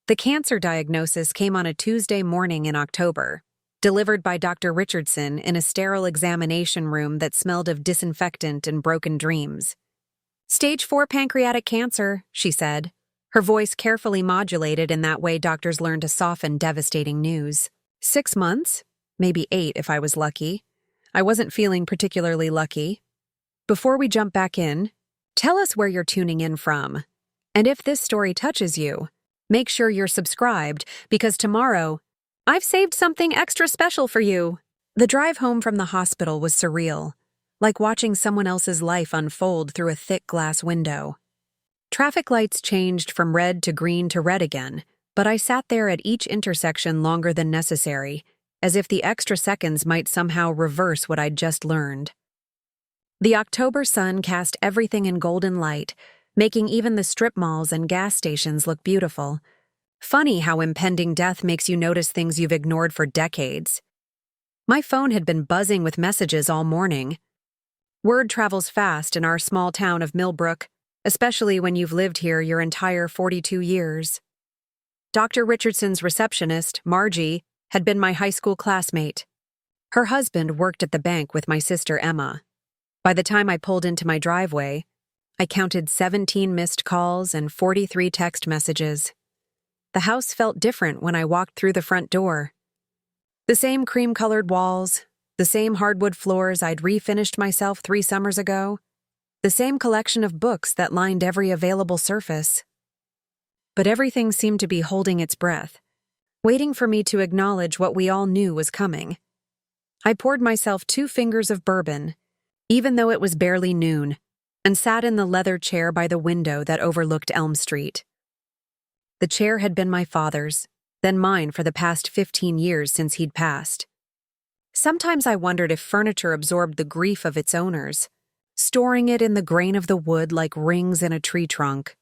The cancer diagnosis came on a Tuesday morning in October, delivered by Dr. Richardson in a sterile examination room that smelled of disinfectant and broken dreams. "Stage 4 pancreatic cancer," she said, her voice carefully modulated in that way doctors learn to soften devastating news. 6 months? Maybe 8 if I was lucky. I wasn't feeling particularly lucky. Before we jump back in, tell us where you're tuning in from. And if this story touches you, make sure you're subscribed, because tomorrow, I've saved something extra special for you. The drive home from the hospital was surreal, like watching someone else's life unfold through a thick glass window. Traffic lights changed from red to green to red again, but I sat there at each intersection longer than necessary, as if the extra seconds might somehow reverse what I'd just learned. The October sun cast everything in golden light, making even the strip malls and gas stations look beautiful. Funny how impending death makes you notice things you've ignored for decades. My phone had been buzzing with messages all morning. Word travels fast in our small town of Millbrook, especially when you've lived here your entire 42 years. Dr. Richardson's receptionist, Margie, had been my high school classmate. Her husband worked at the bank with my sister Emma. By the time I pulled into my driveway, I counted 17 missed calls and 43 text messages. The house felt different when I walked through the front door. The same cream-colored walls, the same hardwood floors I'd refinished myself 3 summers ago, the same collection of books that lined every available surface. But everything seemed to be holding its breath, waiting for me to acknowledge what we all knew was coming. I poured myself 2 fingers of bourbon, even though it was barely noon, and sat in the leather chair by the window that overlooked Elm Street. The chair had been my father's, then mine for the past 15 years since he'd passed. Sometimes I wondered if furniture absorbed the grief of its owners, storing it in the grain of the wood like rings in a tree trunk.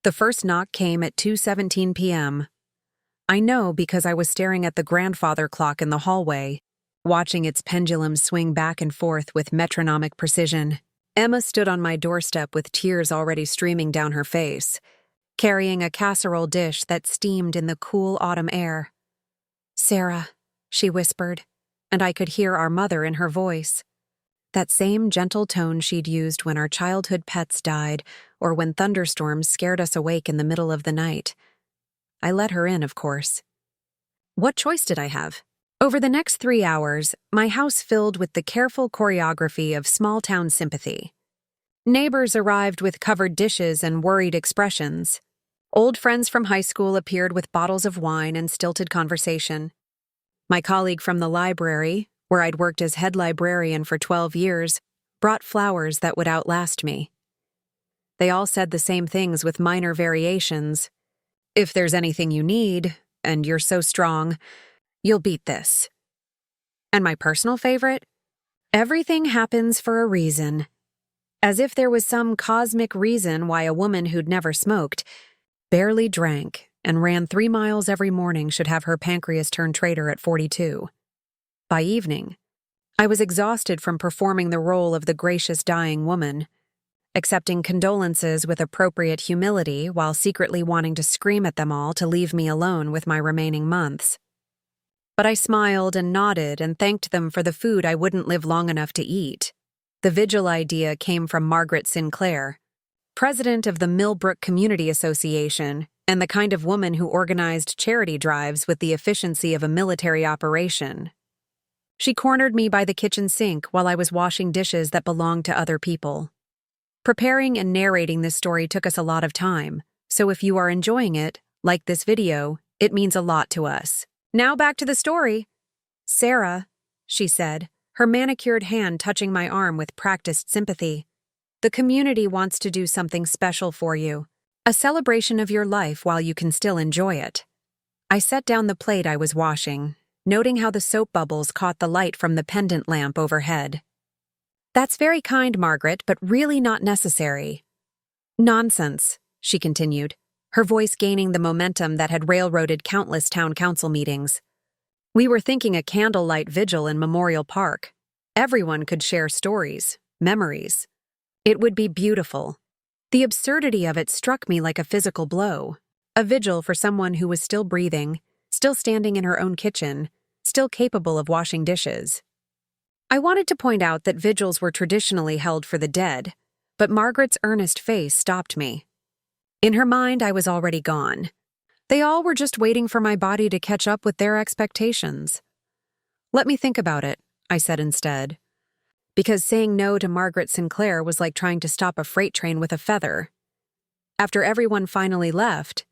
The first knock came at 2:17 p.m. I know because I was staring at the grandfather clock in the hallway, watching its pendulum swing back and forth with metronomic precision. Emma stood on my doorstep with tears already streaming down her face, carrying a casserole dish that steamed in the cool autumn air. "Sarah," she whispered, and I could hear our mother in her voice. That same gentle tone she'd used when our childhood pets died or when thunderstorms scared us awake in the middle of the night. I let her in, of course. What choice did I have? Over the next 3 hours, my house filled with the careful choreography of small-town sympathy. Neighbors arrived with covered dishes and worried expressions. Old friends from high school appeared with bottles of wine and stilted conversation. My colleague from the library, where I'd worked as head librarian for 12 years, brought flowers that would outlast me. They all said the same things with minor variations. "If there's anything you need, and you're so strong, you'll beat this." And my personal favorite? "Everything happens for a reason." As if there was some cosmic reason why a woman who'd never smoked, barely drank, and ran 3 miles every morning should have her pancreas turn traitor at 42. By evening, I was exhausted from performing the role of the gracious dying woman, accepting condolences with appropriate humility while secretly wanting to scream at them all to leave me alone with my remaining months. But I smiled and nodded and thanked them for the food I wouldn't live long enough to eat. The Vigil idea came from Margaret Sinclair, president of the Millbrook Community Association and the kind of woman who organized charity drives with the efficiency of a military operation. She cornered me by the kitchen sink while I was washing dishes that belonged to other people. Preparing and narrating this story took us a lot of time, so if you are enjoying it, like this video, it means a lot to us. Now back to the story. "Sarah," she said, her manicured hand touching my arm with practiced sympathy. "The community wants to do something special for you, a celebration of your life while you can still enjoy it." I set down the plate I was washing, noting how the soap bubbles caught the light from the pendant lamp overhead. "That's very kind, Margaret, but really not necessary." "Nonsense," she continued, her voice gaining the momentum that had railroaded countless town council meetings. "We were thinking a candlelight vigil in Memorial Park. Everyone could share stories, memories. It would be beautiful." The absurdity of it struck me like a physical blow. A vigil for someone who was still breathing, still standing in her own kitchen, still capable of washing dishes. I wanted to point out that vigils were traditionally held for the dead, but Margaret's earnest face stopped me. In her mind, I was already gone. They all were just waiting for my body to catch up with their expectations. "Let me think about it," I said instead. Because saying no to Margaret Sinclair was like trying to stop a freight train with a feather. After everyone finally left,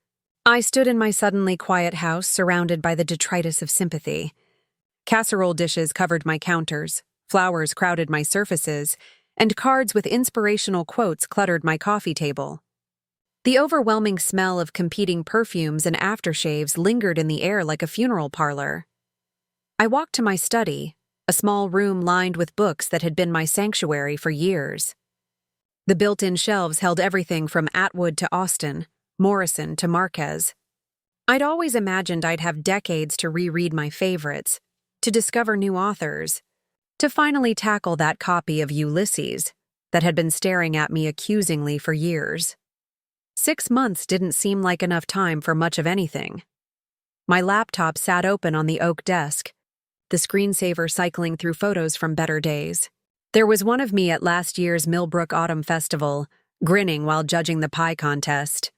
I stood in my suddenly quiet house surrounded by the detritus of sympathy. Casserole dishes covered my counters, flowers crowded my surfaces, and cards with inspirational quotes cluttered my coffee table. The overwhelming smell of competing perfumes and aftershaves lingered in the air like a funeral parlor. I walked to my study, a small room lined with books that had been my sanctuary for years. The built-in shelves held everything from Atwood to Austen, Morrison to Marquez. I'd always imagined I'd have decades to reread my favorites, to discover new authors, to finally tackle that copy of Ulysses that had been staring at me accusingly for years. 6 months didn't seem like enough time for much of anything. My laptop sat open on the oak desk, the screensaver cycling through photos from better days. There was one of me at last year's Millbrook Autumn Festival, grinning while judging the pie contest.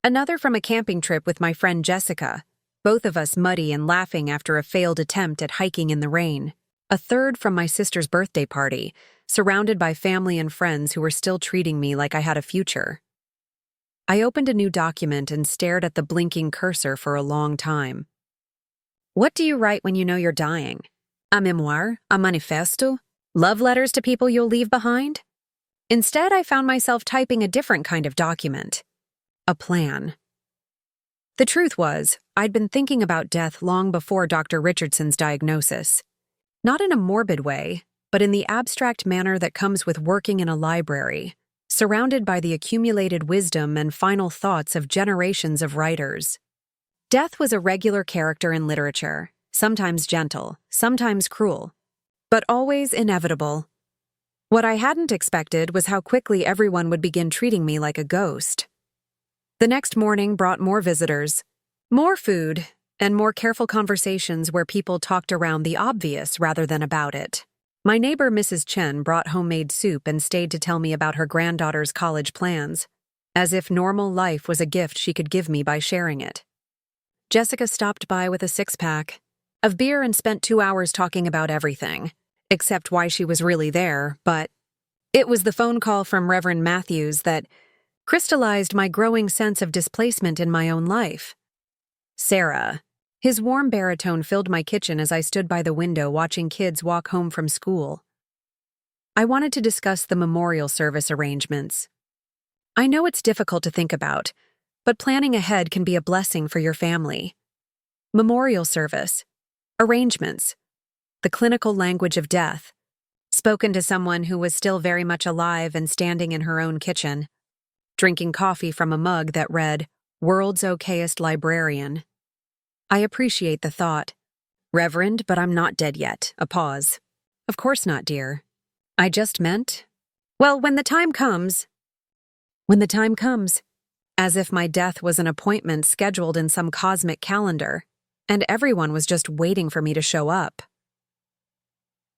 Another from a camping trip with my friend Jessica, both of us muddy and laughing after a failed attempt at hiking in the rain. A third from my sister's birthday party, surrounded by family and friends who were still treating me like I had a future. I opened a new document and stared at the blinking cursor for a long time. What do you write when you know you're dying? A memoir? A manifesto? Love letters to people you'll leave behind? Instead, I found myself typing a different kind of document. A plan. The truth was, I'd been thinking about death long before Dr. Richardson's diagnosis. Not in a morbid way, but in the abstract manner that comes with working in a library, surrounded by the accumulated wisdom and final thoughts of generations of writers. Death was a regular character in literature, sometimes gentle, sometimes cruel, but always inevitable. What I hadn't expected was how quickly everyone would begin treating me like a ghost. The next morning brought more visitors, more food, and more careful conversations where people talked around the obvious rather than about it. My neighbor Mrs. Chen brought homemade soup and stayed to tell me about her granddaughter's college plans, as if normal life was a gift she could give me by sharing it. Jessica stopped by with a 6-pack of beer and spent 2 hours talking about everything, except why she was really there, but it was the phone call from Reverend Matthews that crystallized my growing sense of displacement in my own life. Sarah. His warm baritone filled my kitchen as I stood by the window watching kids walk home from school. I wanted to discuss the memorial service arrangements. I know it's difficult to think about, but planning ahead can be a blessing for your family. Memorial service. Arrangements. The clinical language of death. Spoken to someone who was still very much alive and standing in her own kitchen. Drinking coffee from a mug that read, "World's Okayest Librarian." I appreciate the thought. "Reverend, but I'm not dead yet." A pause. "Of course not, dear. I just meant, well, when the time comes. When the time comes." As if my death was an appointment scheduled in some cosmic calendar, and everyone was just waiting for me to show up.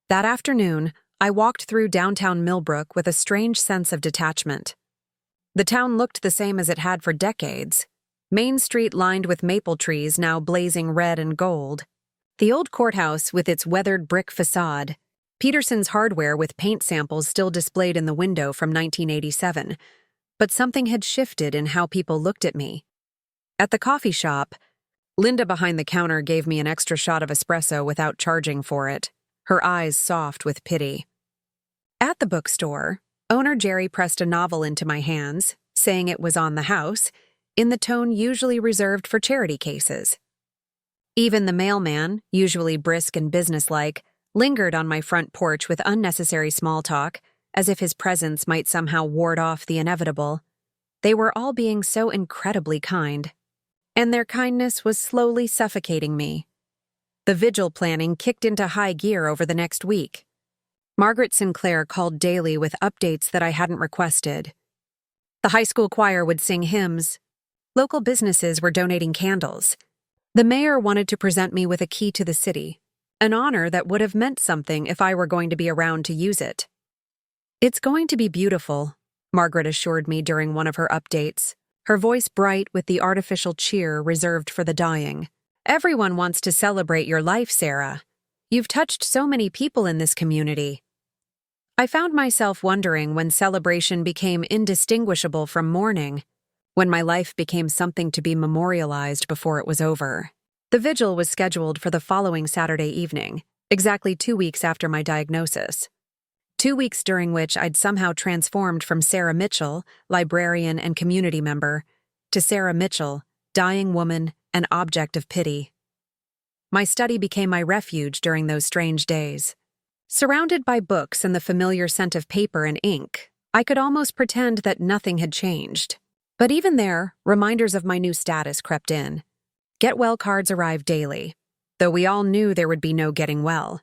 That afternoon, I walked through downtown Millbrook with a strange sense of detachment. The town looked the same as it had for decades. Main Street lined with maple trees now blazing red and gold. The old courthouse with its weathered brick facade. Peterson's Hardware with paint samples still displayed in the window from 1987. But something had shifted in how people looked at me. At the coffee shop, Linda behind the counter gave me an extra shot of espresso without charging for it, her eyes soft with pity. At the bookstore, owner Jerry pressed a novel into my hands, saying it was on the house, in the tone usually reserved for charity cases. Even the mailman, usually brisk and businesslike, lingered on my front porch with unnecessary small talk, as if his presence might somehow ward off the inevitable. They were all being so incredibly kind. And their kindness was slowly suffocating me. The vigil planning kicked into high gear over the next week. Margaret Sinclair called daily with updates that I hadn't requested. The high school choir would sing hymns. Local businesses were donating candles. The mayor wanted to present me with a key to the city, an honor that would have meant something if I were going to be around to use it. "It's going to be beautiful," Margaret assured me during one of her updates, her voice bright with the artificial cheer reserved for the dying. "Everyone wants to celebrate your life, Sarah. You've touched so many people in this community." I found myself wondering when celebration became indistinguishable from mourning, when my life became something to be memorialized before it was over. The vigil was scheduled for the following Saturday evening, exactly 2 weeks after my diagnosis. 2 weeks during which I'd somehow transformed from Sarah Mitchell, librarian and community member, to Sarah Mitchell, dying woman and object of pity. My study became my refuge during those strange days. Surrounded by books and the familiar scent of paper and ink, I could almost pretend that nothing had changed. But even there, reminders of my new status crept in. Get well cards arrived daily, though we all knew there would be no getting well.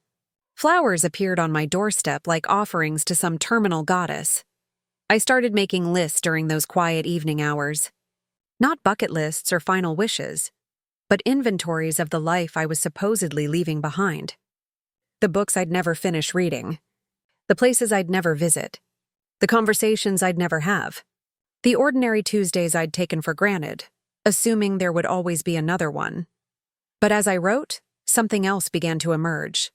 Flowers appeared on my doorstep like offerings to some terminal goddess. I started making lists during those quiet evening hours. Not bucket lists or final wishes, but inventories of the life I was supposedly leaving behind. The books I'd never finish reading. The places I'd never visit. The conversations I'd never have. The ordinary Tuesdays I'd taken for granted, assuming there would always be another one. But as I wrote, something else began to emerge.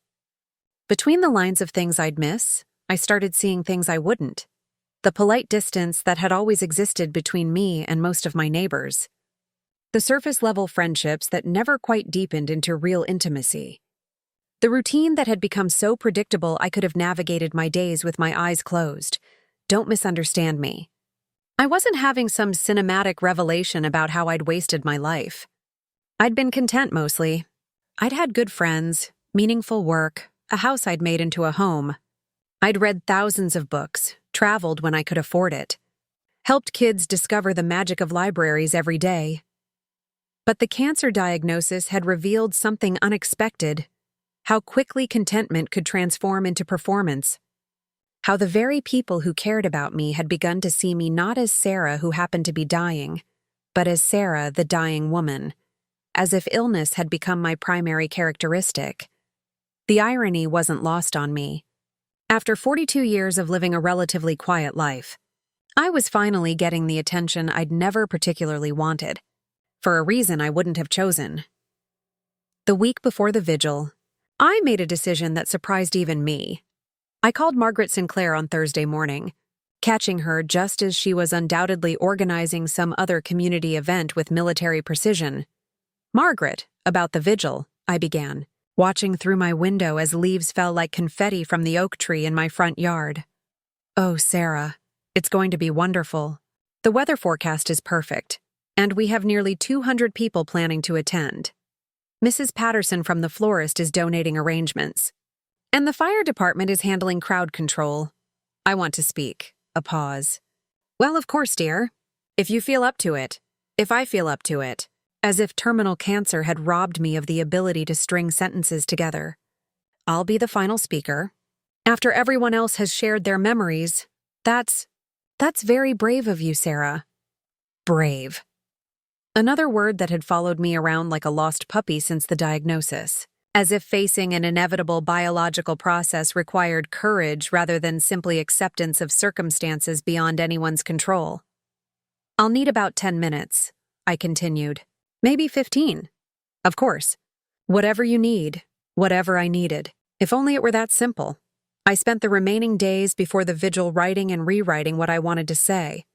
Between the lines of things I'd miss, I started seeing things I wouldn't. The polite distance that had always existed between me and most of my neighbors. The surface-level friendships that never quite deepened into real intimacy. The routine that had become so predictable I could have navigated my days with my eyes closed. Don't misunderstand me. I wasn't having some cinematic revelation about how I'd wasted my life. I'd been content mostly. I'd had good friends, meaningful work, a house I'd made into a home. I'd read thousands of books, traveled when I could afford it, helped kids discover the magic of libraries every day. But the cancer diagnosis had revealed something unexpected, how quickly contentment could transform into performance. How the very people who cared about me had begun to see me not as Sarah who happened to be dying, but as Sarah, the dying woman, as if illness had become my primary characteristic. The irony wasn't lost on me. After 42 years of living a relatively quiet life, I was finally getting the attention I'd never particularly wanted, for a reason I wouldn't have chosen. The week before the vigil, I made a decision that surprised even me. I called Margaret Sinclair on Thursday morning, catching her just as she was undoubtedly organizing some other community event with military precision. "Margaret, about the vigil," I began, watching through my window as leaves fell like confetti from the oak tree in my front yard. "Oh, Sarah, it's going to be wonderful. The weather forecast is perfect, and we have nearly 200 people planning to attend. Mrs. Patterson from the florist is donating arrangements. And the fire department is handling crowd control. I want to speak." A pause. "Well, of course, dear. If you feel up to it. If I feel up to it." As if terminal cancer had robbed me of the ability to string sentences together. "I'll be the final speaker. After everyone else has shared their memories, that's very brave of you, Sarah." Brave. Another word that had followed me around like a lost puppy since the diagnosis. As if facing an inevitable biological process required courage rather than simply acceptance of circumstances beyond anyone's control. "I'll need about 10 minutes, I continued. "Maybe 15. Of course. Whatever you need, whatever I needed. If only it were that simple." I spent the remaining days before the vigil writing and rewriting what I wanted to say.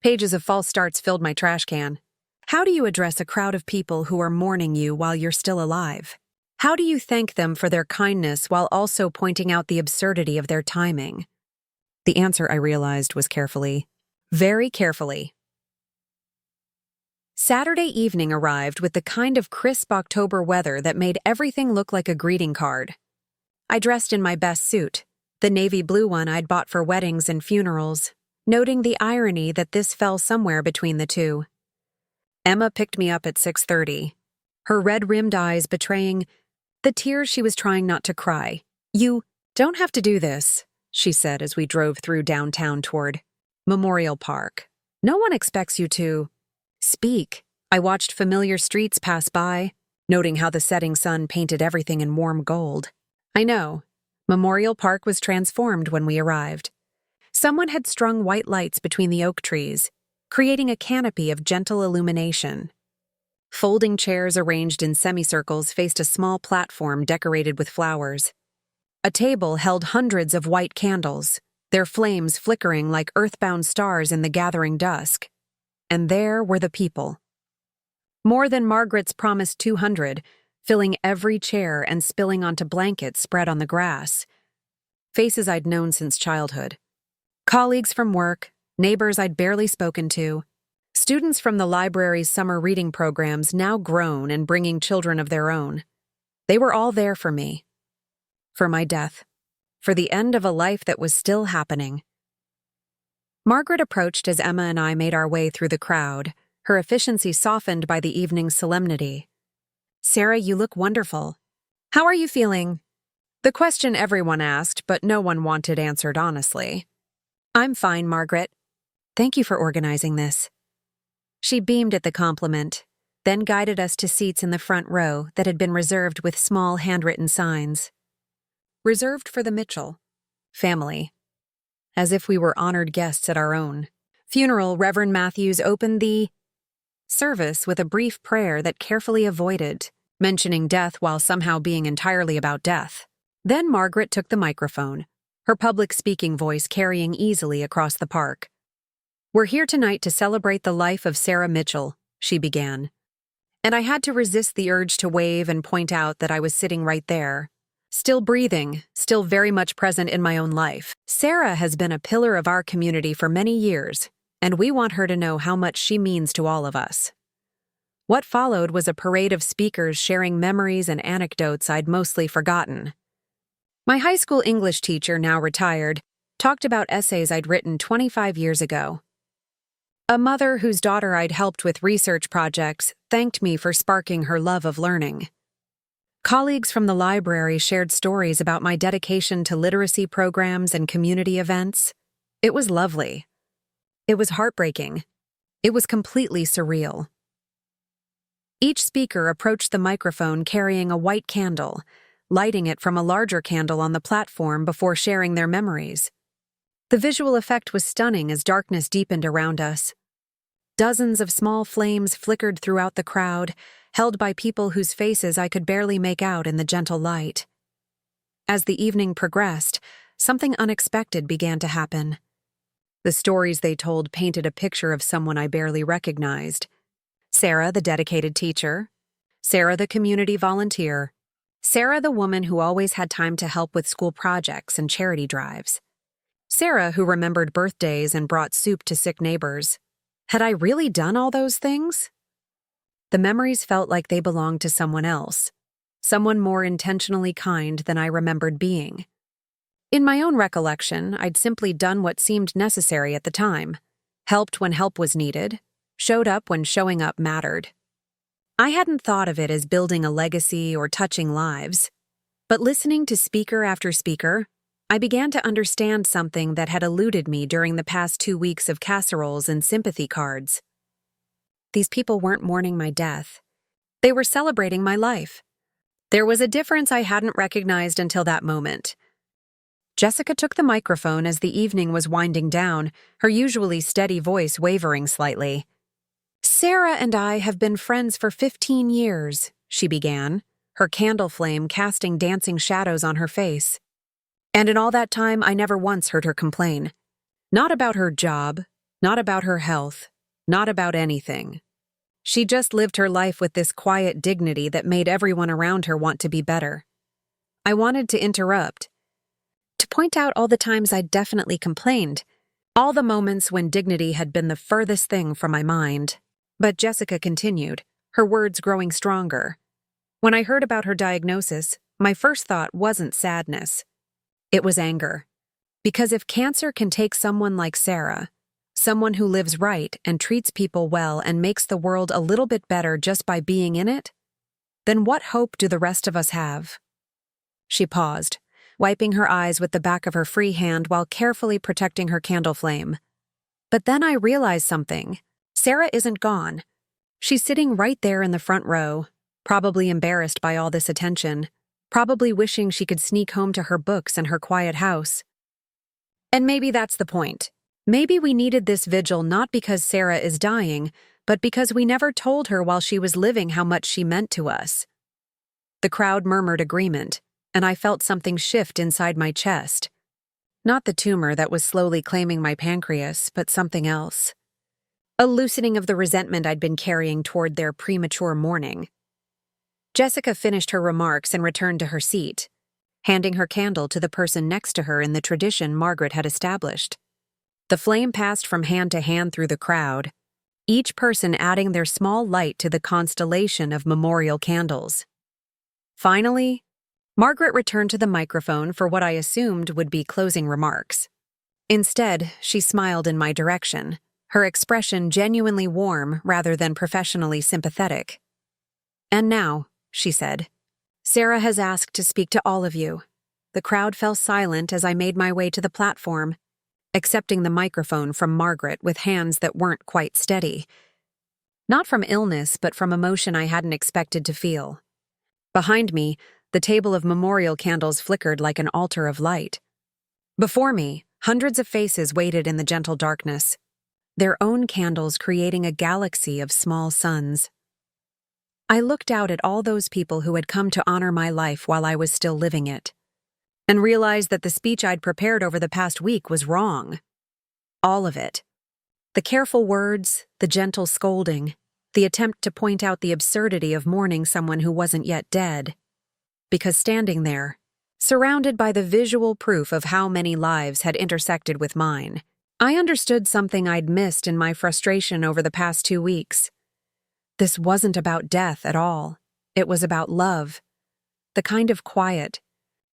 Pages of false starts filled my trash can. How do you address a crowd of people who are mourning you while you're still alive? How do you thank them for their kindness while also pointing out the absurdity of their timing? The answer, I realized, was carefully. Very carefully. Saturday evening arrived with the kind of crisp October weather that made everything look like a greeting card. I dressed in my best suit, the navy blue one I'd bought for weddings and funerals, noting the irony that this fell somewhere between the two. Emma picked me up at 6:30, her red-rimmed eyes betraying the tears she was trying not to cry. "You don't have to do this," she said as we drove through downtown toward Memorial Park. "No one expects you to." Speak. I watched familiar streets pass by, noting how the setting sun painted everything in warm gold. I know. Memorial Park was transformed when we arrived. Someone had strung white lights between the oak trees, creating a canopy of gentle illumination. Folding chairs arranged in semicircles faced a small platform decorated with flowers. A table held hundreds of white candles, their flames flickering like earthbound stars in the gathering dusk. And there were the people. More than Margaret's promised 200, filling every chair and spilling onto blankets spread on the grass. Faces I'd known since childhood. Colleagues from work, neighbors I'd barely spoken to, students from the library's summer reading programs now grown and bringing children of their own. They were all there for me. For my death. For the end of a life that was still happening. Margaret approached as Emma and I made our way through the crowd, her efficiency softened by the evening's solemnity. "Sarah, you look wonderful. How are you feeling?" The question everyone asked, but no one wanted answered honestly. "I'm fine, Margaret. Thank you for organizing this." She beamed at the compliment, then guided us to seats in the front row that had been reserved with small handwritten signs. Reserved for the Mitchell family. As if we were honored guests at our own funeral, Reverend Matthews opened the service with a brief prayer that carefully avoided mentioning death while somehow being entirely about death. Then Margaret took the microphone, her public speaking voice carrying easily across the park. "We're here tonight to celebrate the life of Sarah Mitchell," she began. And I had to resist the urge to wave and point out that I was sitting right there, still breathing, still very much present in my own life. Sarah has been a pillar of our community for many years, and we want her to know how much she means to all of us. What followed was a parade of speakers sharing memories and anecdotes I'd mostly forgotten. My high school English teacher, now retired, talked about essays I'd written 25 years ago. A mother whose daughter I'd helped with research projects thanked me for sparking her love of learning. Colleagues from the library shared stories about my dedication to literacy programs and community events. It was lovely. It was heartbreaking. It was completely surreal. Each speaker approached the microphone carrying a white candle, lighting it from a larger candle on the platform before sharing their memories. The visual effect was stunning as darkness deepened around us. Dozens of small flames flickered throughout the crowd, held by people whose faces I could barely make out in the gentle light. As the evening progressed, something unexpected began to happen. The stories they told painted a picture of someone I barely recognized. Sarah, the dedicated teacher. Sarah, the community volunteer. Sarah, the woman who always had time to help with school projects and charity drives. Sarah, who remembered birthdays and brought soup to sick neighbors. Had I really done all those things? The memories felt like they belonged to someone else, someone more intentionally kind than I remembered being. In my own recollection, I'd simply done what seemed necessary at the time, helped when help was needed, showed up when showing up mattered. I hadn't thought of it as building a legacy or touching lives, but listening to speaker after speaker, I began to understand something that had eluded me during the past 2 weeks of casseroles and sympathy cards. These people weren't mourning my death. They were celebrating my life. There was a difference I hadn't recognized until that moment. Jessica took the microphone as the evening was winding down, her usually steady voice wavering slightly. "Sarah and I have been friends for 15 years, she began, her candle flame casting dancing shadows on her face. And in all that time, I never once heard her complain. Not about her job, not about her health, not about anything. She just lived her life with this quiet dignity that made everyone around her want to be better. I wanted to interrupt, to point out all the times I'd definitely complained, all the moments when dignity had been the furthest thing from my mind. But Jessica continued, her words growing stronger. When I heard about her diagnosis, my first thought wasn't sadness. It was anger. Because if cancer can take someone like Sarah, someone who lives right and treats people well and makes the world a little bit better just by being in it, then what hope do the rest of us have? She paused, wiping her eyes with the back of her free hand while carefully protecting her candle flame. But then I realized something. Sarah isn't gone. She's sitting right there in the front row, probably embarrassed by all this attention, probably wishing she could sneak home to her books and her quiet house. And maybe that's the point. Maybe we needed this vigil not because Sarah is dying, but because we never told her while she was living how much she meant to us. The crowd murmured agreement, and I felt something shift inside my chest. Not the tumor that was slowly claiming my pancreas, but something else. A loosening of the resentment I'd been carrying toward their premature mourning. Jessica finished her remarks and returned to her seat, handing her candle to the person next to her in the tradition Margaret had established. The flame passed from hand to hand through the crowd, each person adding their small light to the constellation of memorial candles. Finally, Margaret returned to the microphone for what I assumed would be closing remarks. Instead, she smiled in my direction, her expression genuinely warm rather than professionally sympathetic. "And now," she said, "Sarah has asked to speak to all of you." The crowd fell silent as I made my way to the platform, accepting the microphone from Margaret with hands that weren't quite steady. Not from illness, but from emotion I hadn't expected to feel. Behind me, the table of memorial candles flickered like an altar of light. Before me, hundreds of faces waited in the gentle darkness, their own candles creating a galaxy of small suns. I looked out at all those people who had come to honor my life while I was still living it, and realized that the speech I'd prepared over the past week was wrong. All of it. The careful words, the gentle scolding, the attempt to point out the absurdity of mourning someone who wasn't yet dead. Because standing there, surrounded by the visual proof of how many lives had intersected with mine, I understood something I'd missed in my frustration over the past 2 weeks. This wasn't about death at all. It was about love. The kind of quiet,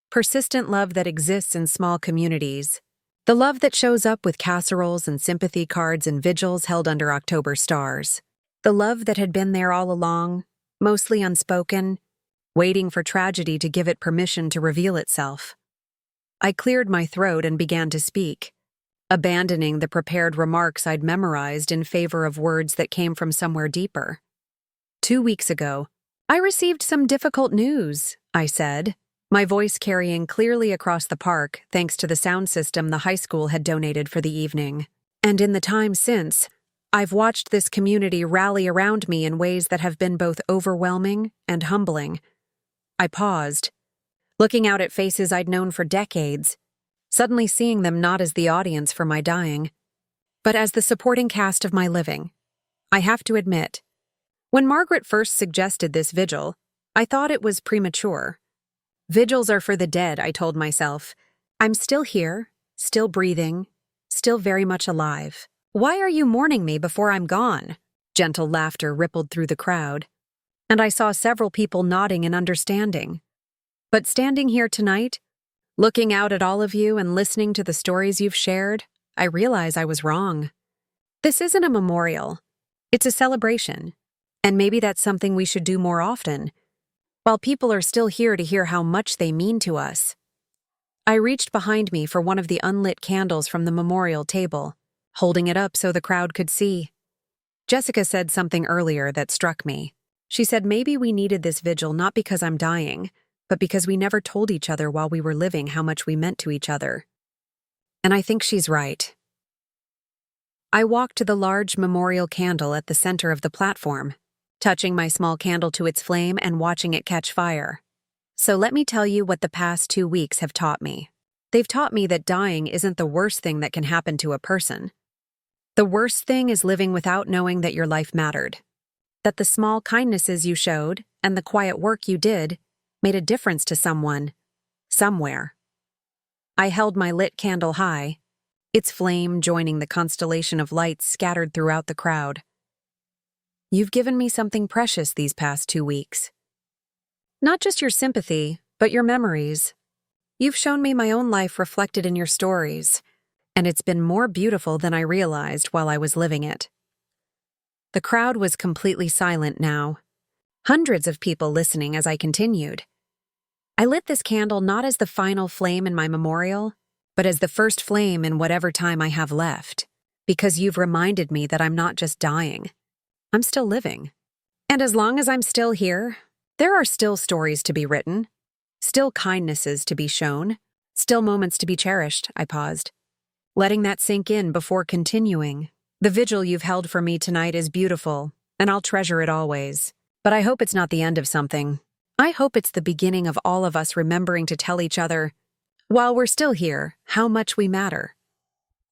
persistent love that exists in small communities. The love that shows up with casseroles and sympathy cards and vigils held under October stars. The love that had been there all along, mostly unspoken, waiting for tragedy to give it permission to reveal itself. I cleared my throat and began to speak, abandoning the prepared remarks I'd memorized in favor of words that came from somewhere deeper. 2 weeks ago, I received some difficult news, I said, my voice carrying clearly across the park thanks to the sound system the high school had donated for the evening. And in the time since, I've watched this community rally around me in ways that have been both overwhelming and humbling. I paused, looking out at faces I'd known for decades, suddenly seeing them not as the audience for my dying, but as the supporting cast of my living. I have to admit, when Margaret first suggested this vigil, I thought it was premature. Vigils are for the dead, I told myself. I'm still here, still breathing, still very much alive. Why are you mourning me before I'm gone? Gentle laughter rippled through the crowd, and I saw several people nodding in understanding. But standing here tonight, looking out at all of you and listening to the stories you've shared, I realize I was wrong. This isn't a memorial. It's a celebration. And maybe that's something we should do more often, while people are still here to hear how much they mean to us. I reached behind me for one of the unlit candles from the memorial table, holding it up so the crowd could see. Jessica said something earlier that struck me. She said maybe we needed this vigil not because I'm dying, but because we never told each other while we were living how much we meant to each other. And I think she's right. I walked to the large memorial candle at the center of the platform, touching my small candle to its flame and watching it catch fire. So let me tell you what the past 2 weeks have taught me. They've taught me that dying isn't the worst thing that can happen to a person. The worst thing is living without knowing that your life mattered, that the small kindnesses you showed and the quiet work you did made a difference to someone, somewhere. I held my lit candle high, its flame joining the constellation of lights scattered throughout the crowd. You've given me something precious these past 2 weeks. Not just your sympathy, but your memories. You've shown me my own life reflected in your stories, and it's been more beautiful than I realized while I was living it. The crowd was completely silent now, hundreds of people listening as I continued. I lit this candle not as the final flame in my memorial, but as the first flame in whatever time I have left. because you've reminded me that I'm not just dying. I'm still living. And as long as I'm still here, there are still stories to be written, still kindnesses to be shown, still moments to be cherished, I paused, letting that sink in before continuing. The vigil you've held for me tonight is beautiful, and I'll treasure it always. But I hope it's not the end of something. I hope it's the beginning of all of us remembering to tell each other, while we're still here, how much we matter.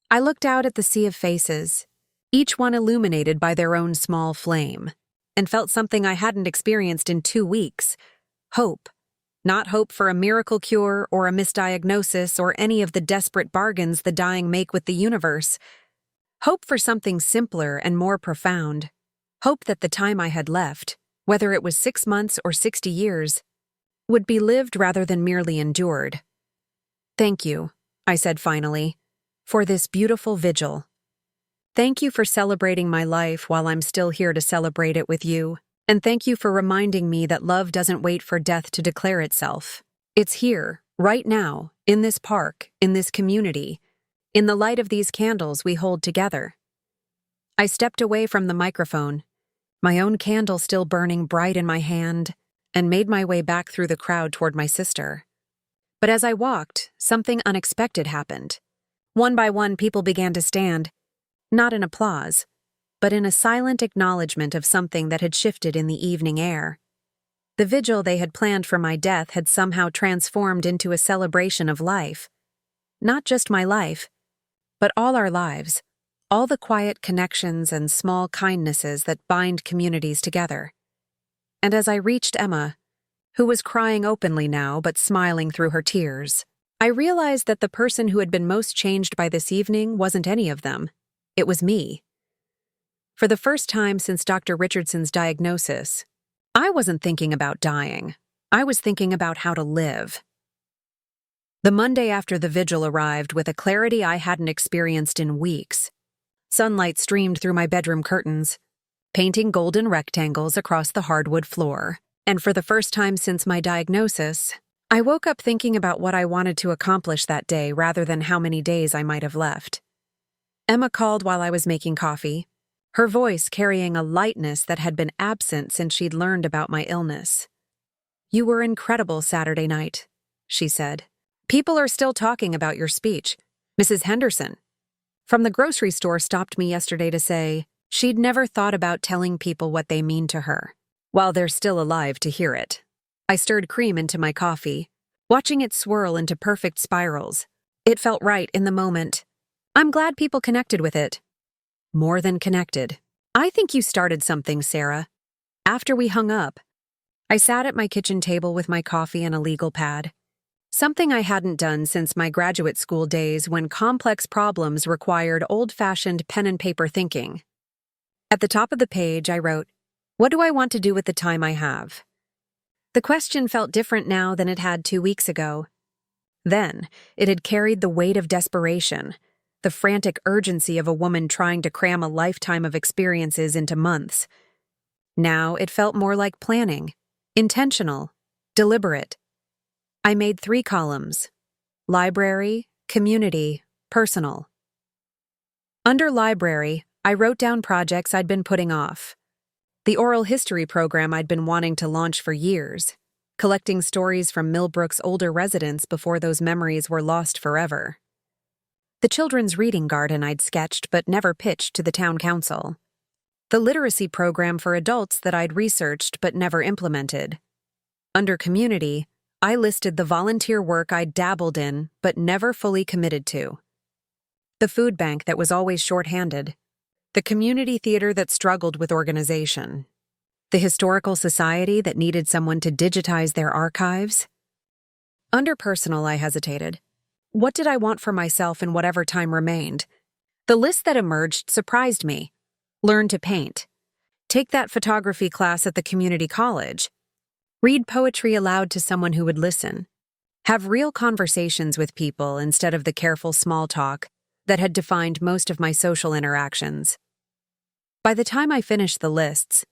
I looked out at the sea of faces, each one illuminated by their own small flame, and felt something I hadn't experienced in 2 weeks. Hope. Not hope for a miracle cure or a misdiagnosis or any of the desperate bargains the dying make with the universe. Hope for something simpler and more profound. Hope that the time I had left, whether it was 6 months or 60 years, would be lived rather than merely endured. Thank you, I said finally, for this beautiful vigil. Thank you for celebrating my life while I'm still here to celebrate it with you. And thank you for reminding me that love doesn't wait for death to declare itself. It's here, right now, in this park, in this community, in the light of these candles we hold together. I stepped away from the microphone, my own candle still burning bright in my hand, and made my way back through the crowd toward my sister. But as I walked, something unexpected happened. One by one, people began to stand, not in applause, but in a silent acknowledgement of something that had shifted in the evening air. The vigil they had planned for my death had somehow transformed into a celebration of life. Not just my life, but all our lives, all the quiet connections and small kindnesses that bind communities together. And as I reached Emma, who was crying openly now but smiling through her tears, I realized that the person who had been most changed by this evening wasn't any of them. It was me. For the first time since Dr. Richardson's diagnosis, I wasn't thinking about dying. I was thinking about how to live. The Monday after the vigil arrived with a clarity I hadn't experienced in weeks. Sunlight streamed through my bedroom curtains, painting golden rectangles across the hardwood floor. And for the first time since my diagnosis, I woke up thinking about what I wanted to accomplish that day rather than how many days I might have left. Emma called while I was making coffee, her voice carrying a lightness that had been absent since she'd learned about my illness. "You were incredible Saturday night," she said. "People are still talking about your speech. Mrs. Henderson from the grocery store stopped me yesterday to say she'd never thought about telling people what they mean to her, while they're still alive to hear it." I stirred cream into my coffee, watching it swirl into perfect spirals. It felt right in the moment. I'm glad people connected with it. More than connected. I think you started something, Sarah. After we hung up, I sat at my kitchen table with my coffee and a legal pad. Something I hadn't done since my graduate school days when complex problems required old-fashioned pen and paper thinking. At the top of the page, I wrote, "What do I want to do with the time I have?" The question felt different now than it had 2 weeks ago. Then, it had carried the weight of desperation, the frantic urgency of a woman trying to cram a lifetime of experiences into months. Now it felt more like planning, intentional, deliberate. I made 3 columns: library, community, personal. Under library, I wrote down projects I'd been putting off. The oral history program I'd been wanting to launch for years, collecting stories from Millbrook's older residents before those memories were lost forever. The children's reading garden I'd sketched but never pitched to the town council. The literacy program for adults that I'd researched but never implemented. Under community, I listed the volunteer work I'd dabbled in but never fully committed to. The food bank that was always shorthanded. The community theater that struggled with organization. The historical society that needed someone to digitize their archives. Under personal, I hesitated. What did I want for myself in whatever time remained? The list that emerged surprised me. Learn to paint. Take that photography class at the community college. Read poetry aloud to someone who would listen. Have real conversations with people instead of the careful small talk that had defined most of my social interactions. By the time I finished the lists,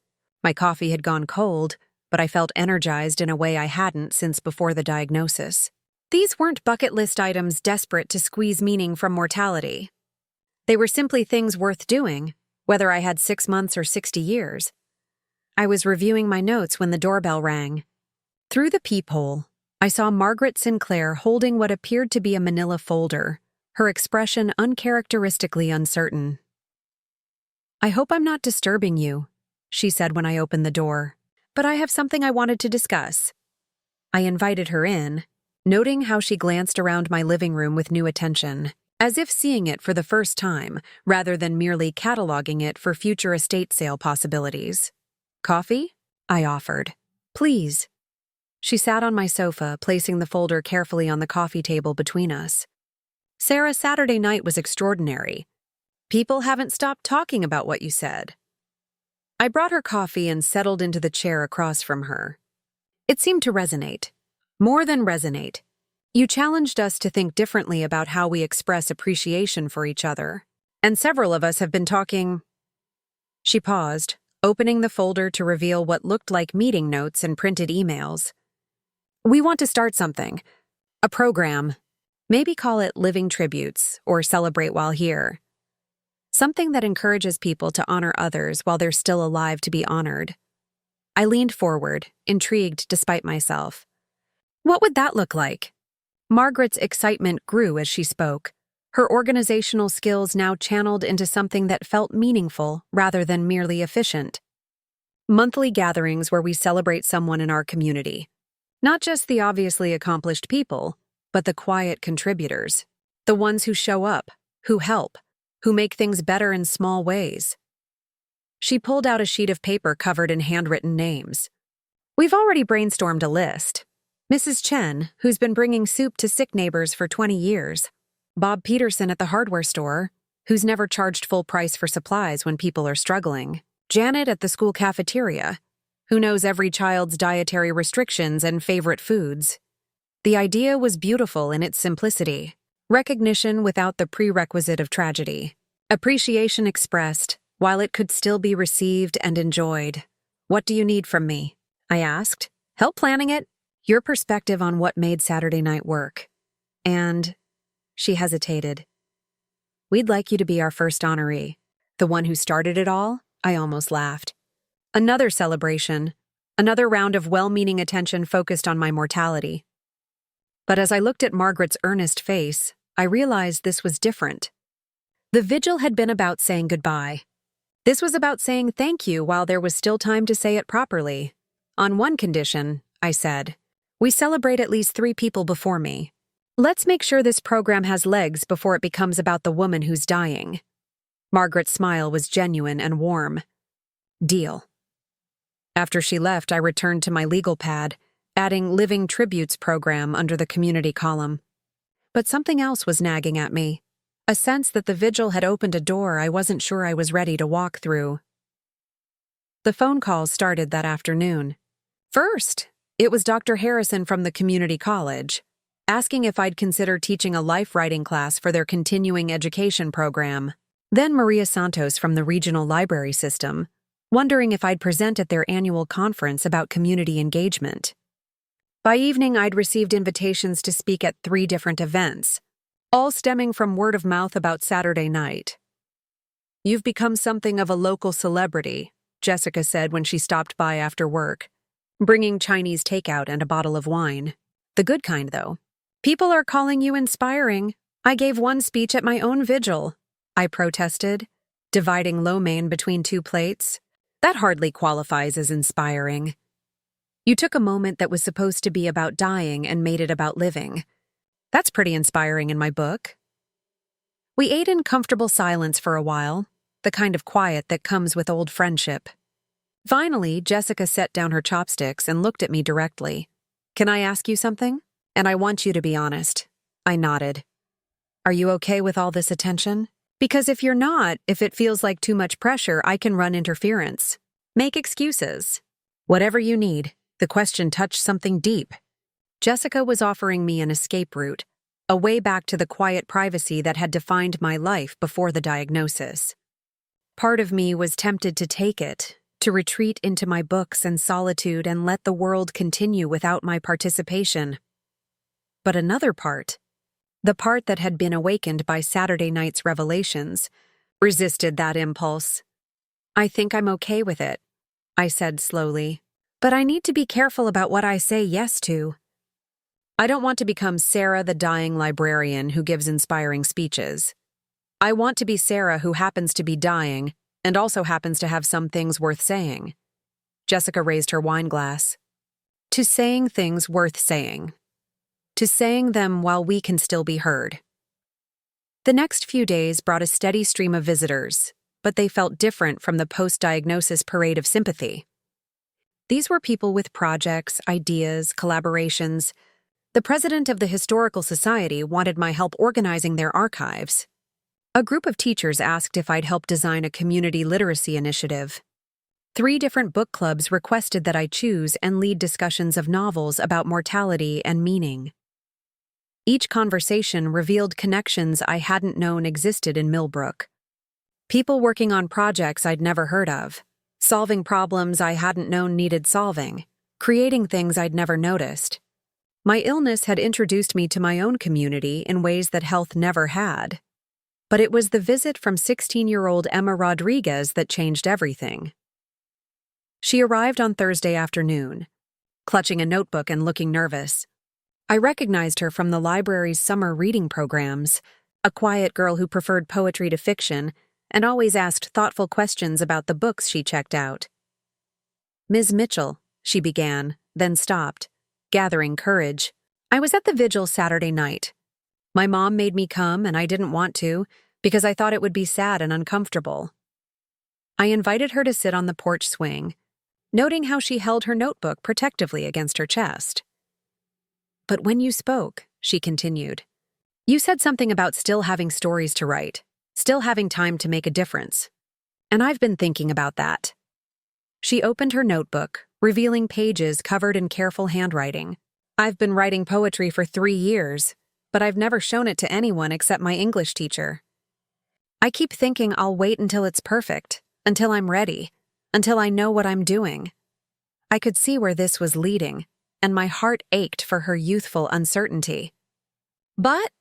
my coffee had gone cold, but I felt energized in a way I hadn't since before the diagnosis. These weren't bucket list items desperate to squeeze meaning from mortality. They were simply things worth doing, whether I had 6 months or 60 years. I was reviewing my notes when the doorbell rang. Through the peephole, I saw Margaret Sinclair holding what appeared to be a manila folder, her expression uncharacteristically uncertain. "I hope I'm not disturbing you," she said when I opened the door, "but I have something I wanted to discuss." I invited her in, noting how she glanced around my living room with new attention, as if seeing it for the first time, rather than merely cataloging it for future estate sale possibilities. "Coffee?" I offered. "Please." She sat on my sofa, placing the folder carefully on the coffee table between us. "Sarah, Saturday night was extraordinary. People haven't stopped talking about what you said." I brought her coffee and settled into the chair across from her. It seemed to resonate. More than resonate. You challenged us to think differently about how we express appreciation for each other. And several of us have been talking. She paused, opening the folder to reveal what looked like meeting notes and printed emails. "We want to start something. A program. Maybe call it Living Tributes or Celebrate While Here. Something that encourages people to honor others while they're still alive to be honored." I leaned forward, intrigued despite myself. "What would that look like?" Margaret's excitement grew as she spoke, her organizational skills now channeled into something that felt meaningful rather than merely efficient. "Monthly gatherings where we celebrate someone in our community. Not just the obviously accomplished people, but the quiet contributors. The ones who show up, who help, who make things better in small ways." She pulled out a sheet of paper covered in handwritten names. "We've already brainstormed a list. Mrs. Chen, who's been bringing soup to sick neighbors for 20 years. Bob Peterson at the hardware store, who's never charged full price for supplies when people are struggling. Janet at the school cafeteria, who knows every child's dietary restrictions and favorite foods." The idea was beautiful in its simplicity. Recognition without the prerequisite of tragedy. Appreciation expressed, while it could still be received and enjoyed. "What do you need from me?" I asked. "Help planning it? Your perspective on what made Saturday night work. And..." She hesitated. "We'd like you to be our first honoree. The one who started it all?" I almost laughed. Another celebration. Another round of well-meaning attention focused on my mortality. But as I looked at Margaret's earnest face, I realized this was different. The vigil had been about saying goodbye. This was about saying thank you while there was still time to say it properly. "On one condition," I said. "We celebrate at least 3 people before me. Let's make sure this program has legs before it becomes about the woman who's dying." Margaret's smile was genuine and warm. "Deal." After she left, I returned to my legal pad, adding Living Tributes program under the community column. But something else was nagging at me. A sense that the vigil had opened a door I wasn't sure I was ready to walk through. The phone calls started that afternoon. First, it was Dr. Harrison from the community college, asking if I'd consider teaching a life writing class for their continuing education program. Then Maria Santos from the regional library system, wondering if I'd present at their annual conference about community engagement. By evening, I'd received invitations to speak at 3 different events, all stemming from word of mouth about Saturday night. "You've become something of a local celebrity," Jessica said when she stopped by after work, bringing Chinese takeout and a bottle of wine. The good kind, though. "People are calling you inspiring. I gave one speech at my own vigil," I protested, dividing lo mein between 2 plates. "That hardly qualifies as inspiring." "You took a moment that was supposed to be about dying and made it about living. That's pretty inspiring in my book." We ate in comfortable silence for a while, the kind of quiet that comes with old friendship. Finally, Jessica set down her chopsticks and looked at me directly. "Can I ask you something? And I want you to be honest." I nodded. "Are you okay with all this attention? Because if you're not, if it feels like too much pressure, I can run interference. Make excuses. Whatever you need." The question touched something deep. Jessica was offering me an escape route, a way back to the quiet privacy that had defined my life before the diagnosis. Part of me was tempted to take it, to retreat into my books and solitude and let the world continue without my participation. But another part, The part that had been awakened by Saturday night's revelations resisted that impulse. "I think I'm okay with it," I said slowly. "But I need to be careful about what I say yes to. I don't want to become Sarah the dying librarian who gives inspiring speeches. I want to be Sarah who happens to be dying and also happens to have some things worth saying." Jessica raised her wine glass. "To saying things worth saying. To saying them while we can still be heard." The next few days brought a steady stream of visitors, but they felt different from the post-diagnosis parade of sympathy. These were people with projects, ideas, collaborations. The president of the Historical Society wanted my help organizing their archives. A group of teachers asked if I'd help design a community literacy initiative. 3 different book clubs requested that I choose and lead discussions of novels about mortality and meaning. Each conversation revealed connections I hadn't known existed in Millbrook. People working on projects I'd never heard of, solving problems I hadn't known needed solving, creating things I'd never noticed. My illness had introduced me to my own community in ways that health never had. But it was the visit from 16-year-old Emma Rodriguez that changed everything. She arrived on Thursday afternoon, clutching a notebook and looking nervous. I recognized her from the library's summer reading programs, a quiet girl who preferred poetry to fiction and always asked thoughtful questions about the books she checked out. "Ms. Mitchell," she began, then stopped, gathering courage. "I was at the Vigil Saturday night. My mom made me come and I didn't want to because I thought it would be sad and uncomfortable." I invited her to sit on the porch swing, noting how she held her notebook protectively against her chest. "But when you spoke," she continued, "you said something about still having stories to write, still having time to make a difference. And I've been thinking about that." She opened her notebook, revealing pages covered in careful handwriting. "I've been writing poetry for 3 years, but I've never shown it to anyone except my English teacher. I keep thinking I'll wait until it's perfect, until I'm ready, until I know what I'm doing." I could see where this was leading, and my heart ached for her youthful uncertainty. But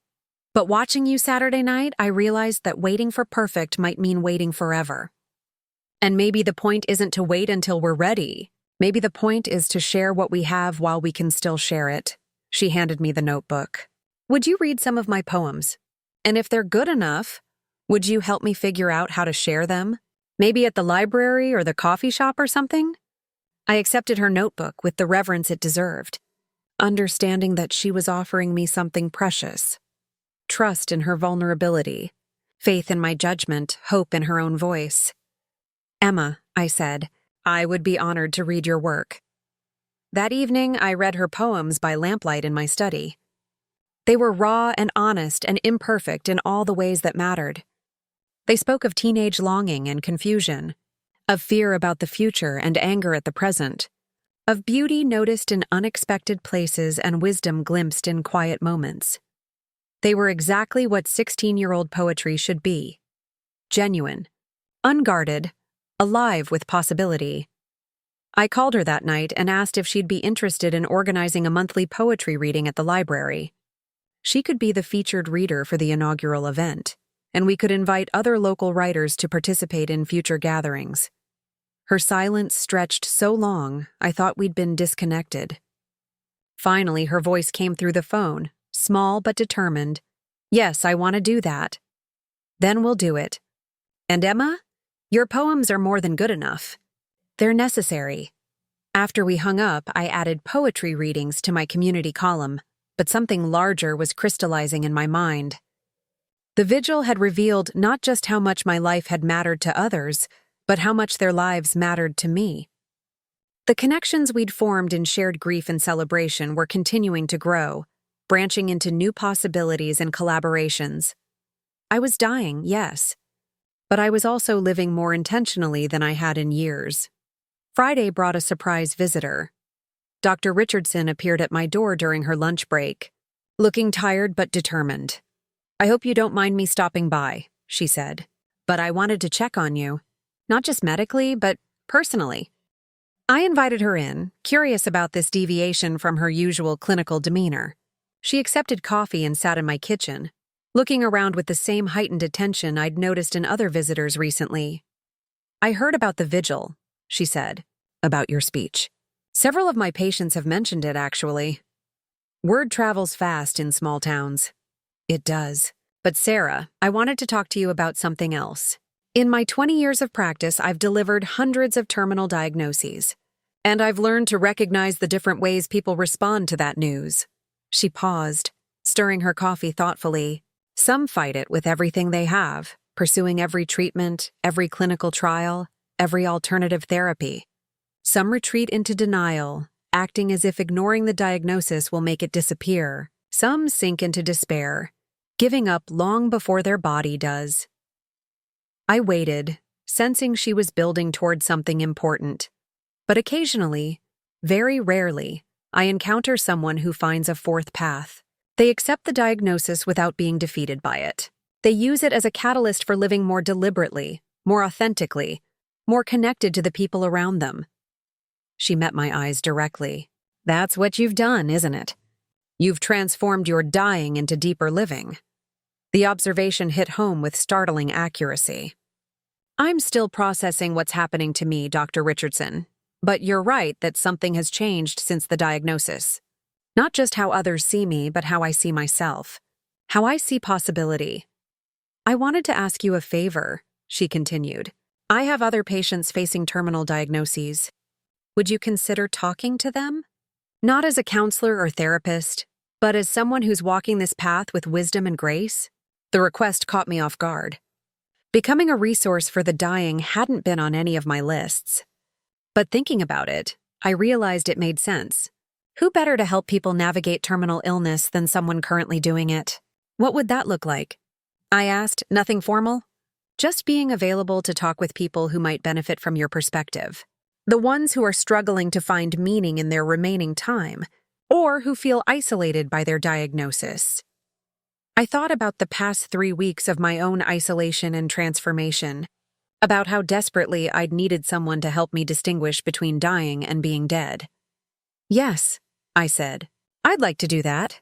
watching you Saturday night, I realized that waiting for perfect might mean waiting forever. And maybe the point isn't to wait until we're ready. Maybe the point is to share what we have while we can still share it. She handed me the notebook. "Would you read some of my poems? And if they're good enough, would you help me figure out how to share them? Maybe at the library or the coffee shop or something?" I accepted her notebook with the reverence it deserved, understanding that she was offering me something precious. Trust in her vulnerability, faith in my judgment, hope in her own voice. "Emma," I said, "I would be honored to read your work." That evening, I read her poems by lamplight in my study. They were raw and honest and imperfect in all the ways that mattered. They spoke of teenage longing and confusion, of fear about the future and anger at the present, of beauty noticed in unexpected places and wisdom glimpsed in quiet moments. They were exactly what 16-year-old poetry should be: genuine, unguarded, alive with possibility. I called her that night and asked if she'd be interested in organizing a monthly poetry reading at the library. She could be the featured reader for the inaugural event, and we could invite other local writers to participate in future gatherings. Her silence stretched so long, I thought we'd been disconnected. Finally, her voice came through the phone, small but determined. "Yes, I want to do that." "Then we'll do it. And Emma, your poems are more than good enough. They're necessary." After we hung up, I added poetry readings to my community column, but something larger was crystallizing in my mind. The vigil had revealed not just how much my life had mattered to others, but how much their lives mattered to me. The connections we'd formed in shared grief and celebration were continuing to grow, branching into new possibilities and collaborations. I was dying, yes, but I was also living more intentionally than I had in years. Friday brought a surprise visitor. Dr. Richardson appeared at my door during her lunch break, looking tired but determined. "I hope you don't mind me stopping by," she said, "but I wanted to check on you. Not just medically, but personally." I invited her in, curious about this deviation from her usual clinical demeanor. She accepted coffee and sat in my kitchen, looking around with the same heightened attention I'd noticed in other visitors recently. "I heard about the Vigil," she said, "about your speech. Several of my patients have mentioned it, actually. Word travels fast in small towns." "It does. But Sarah, I wanted to talk to you about something else. In my 20 years of practice, I've delivered hundreds of terminal diagnoses, and I've learned to recognize the different ways people respond to that news." She paused, stirring her coffee thoughtfully. "Some fight it with everything they have, pursuing every treatment, every clinical trial, every alternative therapy. Some retreat into denial, acting as if ignoring the diagnosis will make it disappear. Some sink into despair, giving up long before their body does." I waited, sensing she was building toward something important. But occasionally, very rarely, I encounter someone who finds a fourth path. They accept the diagnosis without being defeated by it. They use it as a catalyst for living more deliberately, more authentically, more connected to the people around them. She met my eyes directly. "That's what you've done, isn't it? You've transformed your dying into deeper living." The observation hit home with startling accuracy. "I'm still processing what's happening to me, Dr. Richardson, but you're right that something has changed since the diagnosis. Not just how others see me, but how I see myself. How I see possibility. I wanted to ask you a favor," she continued. "I have other patients facing terminal diagnoses. Would you consider talking to them? Not as a counselor or therapist, but as someone who's walking this path with wisdom and grace?" The request caught me off guard. Becoming a resource for the dying hadn't been on any of my lists. But thinking about it, I realized it made sense. Who better to help people navigate terminal illness than someone currently doing it? "What would that look like?" I asked, nothing formal. "Just being available to talk with people who might benefit from your perspective. The ones who are struggling to find meaning in their remaining time, or who feel isolated by their diagnosis." I thought about the past 3 weeks of my own isolation and transformation, about how desperately I'd needed someone to help me distinguish between dying and being dead. "Yes," I said, "I'd like to do that."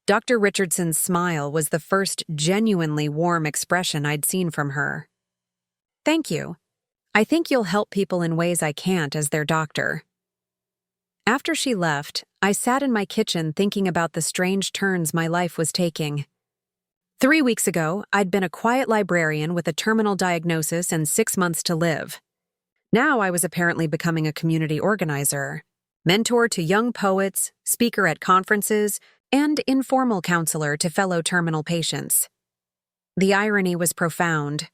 Dr. Richardson's smile was the first genuinely warm expression I'd seen from her. "Thank you. I think you'll help people in ways I can't as their doctor." After she left, I sat in my kitchen thinking about the strange turns my life was taking. 3 weeks ago, I'd been a quiet librarian with a terminal diagnosis and 6 months to live. Now I was apparently becoming a community organizer, mentor to young poets, speaker at conferences, and informal counselor to fellow terminal patients. The irony was profound.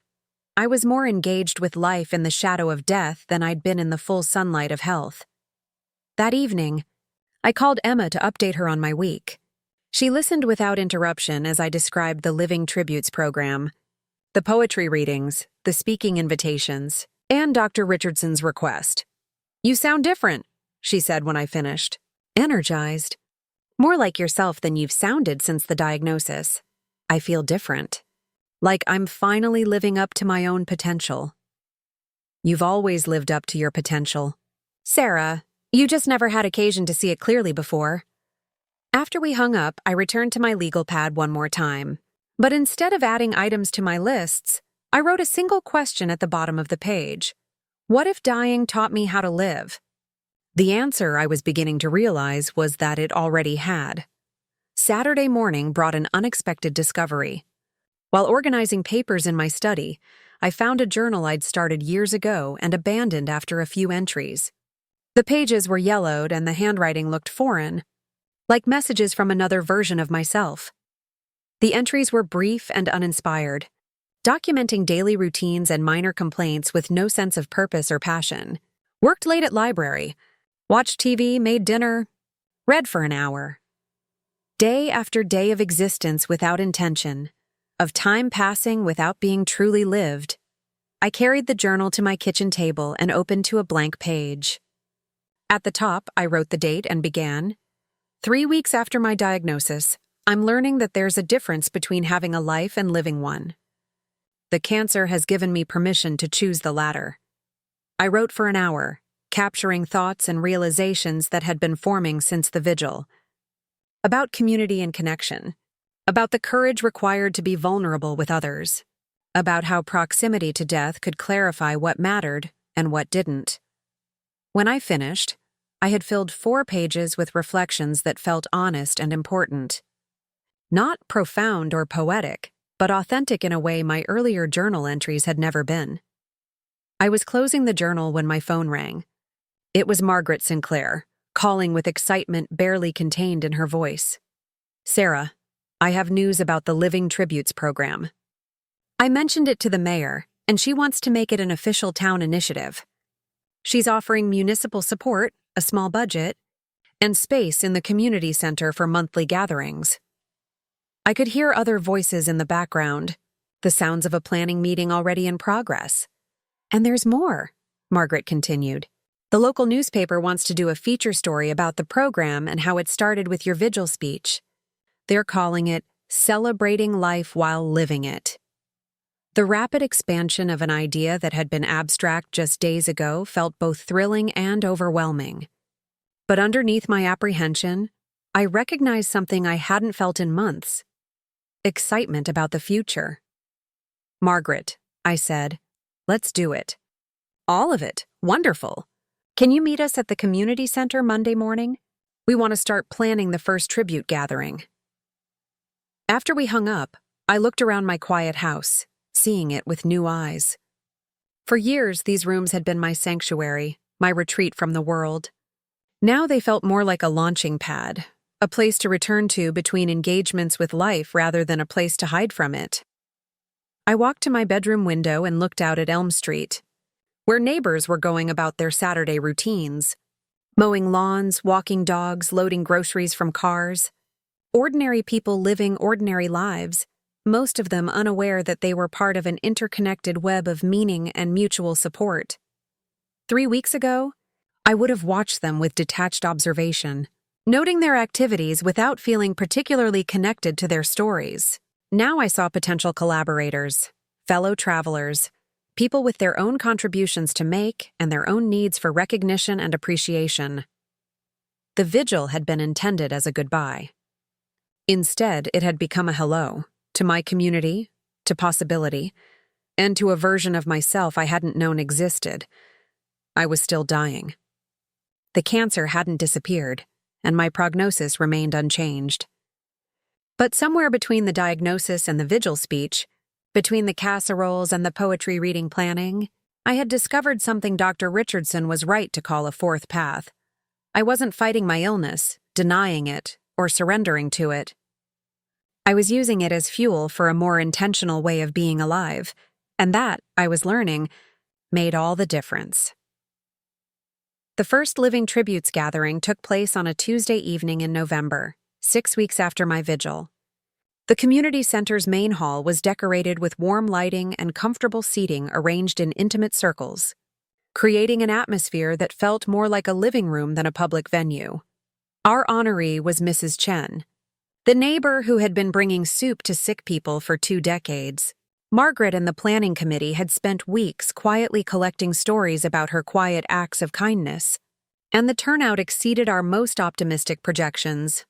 I was more engaged with life in the shadow of death than I'd been in the full sunlight of health. That evening, I called Emma to update her on my week. She listened without interruption as I described the Living Tributes program, the poetry readings, the speaking invitations, and Dr. Richardson's request. "You sound different," she said when I finished. "Energized. More like yourself than you've sounded since the diagnosis. I feel different. Like I'm finally living up to my own potential." "You've always lived up to your potential. Sarah, you just never had occasion to see it clearly before." After we hung up, I returned to my legal pad one more time. But instead of adding items to my lists, I wrote a single question at the bottom of the page. What if dying taught me how to live? The answer I was beginning to realize was that it already had. Saturday morning brought an unexpected discovery. While organizing papers in my study, I found a journal I'd started years ago and abandoned after a few entries. The pages were yellowed and the handwriting looked foreign, like messages from another version of myself. The entries were brief and uninspired, documenting daily routines and minor complaints with no sense of purpose or passion. Worked late at library, watched TV, made dinner, read for an hour. Day after day of existence without intention, of time passing without being truly lived. I carried the journal to my kitchen table and opened to a blank page. At the top, I wrote the date and began, 3 weeks after my diagnosis, I'm learning that there's a difference between having a life and living one. The cancer has given me permission to choose the latter. I wrote for an hour, capturing thoughts and realizations that had been forming since the vigil. about community and connection, about the courage required to be vulnerable with others, about how proximity to death could clarify what mattered and what didn't. When I finished, I had filled 4 pages with reflections that felt honest and important. Not profound or poetic, but authentic in a way my earlier journal entries had never been. I was closing the journal when my phone rang. It was Margaret Sinclair, calling with excitement barely contained in her voice. "Sarah, I have news about the Living Tributes program. I mentioned it to the mayor, and she wants to make it an official town initiative. She's offering municipal support, a small budget, and space in the community center for monthly gatherings." I could hear other voices in the background, the sounds of a planning meeting already in progress. "And there's more," Margaret continued. "The local newspaper wants to do a feature story about the program and how it started with your Vigil speech. They're calling it Celebrating Life While Living It." The rapid expansion of an idea that had been abstract just days ago felt both thrilling and overwhelming. But underneath my apprehension, I recognized something I hadn't felt in months: excitement about the future. "Margaret," I said, "let's do it." "All of it. Wonderful. Can you meet us at the community center Monday morning? We want to start planning the first tribute gathering." After we hung up, I looked around my quiet house, seeing it with new eyes. For years, these rooms had been my sanctuary, my retreat from the world. Now they felt more like a launching pad, a place to return to between engagements with life rather than a place to hide from it. I walked to my bedroom window and looked out at Elm Street, where neighbors were going about their Saturday routines, mowing lawns, walking dogs, loading groceries from cars. Ordinary people living ordinary lives, most of them unaware that they were part of an interconnected web of meaning and mutual support. 3 weeks ago, I would have watched them with detached observation, noting their activities without feeling particularly connected to their stories. Now I saw potential collaborators, fellow travelers, people with their own contributions to make and their own needs for recognition and appreciation. The vigil had been intended as a goodbye. Instead, it had become a hello to my community, to possibility, and to a version of myself I hadn't known existed. I was still dying. The cancer hadn't disappeared, and my prognosis remained unchanged. But somewhere between the diagnosis and the vigil speech, between the casseroles and the poetry reading planning, I had discovered something Dr. Richardson was right to call a fourth path. I wasn't fighting my illness, denying it, or surrendering to it. I was using it as fuel for a more intentional way of being alive, and that, I was learning, made all the difference. The first Living Tributes gathering took place on a Tuesday evening in November, 6 weeks after my vigil. The community center's main hall was decorated with warm lighting and comfortable seating arranged in intimate circles, creating an atmosphere that felt more like a living room than a public venue. Our honoree was Mrs. Chen, the neighbor who had been bringing soup to sick people for 2 decades. Margaret and the planning committee had spent weeks quietly collecting stories about her quiet acts of kindness, and the turnout exceeded our most optimistic projections.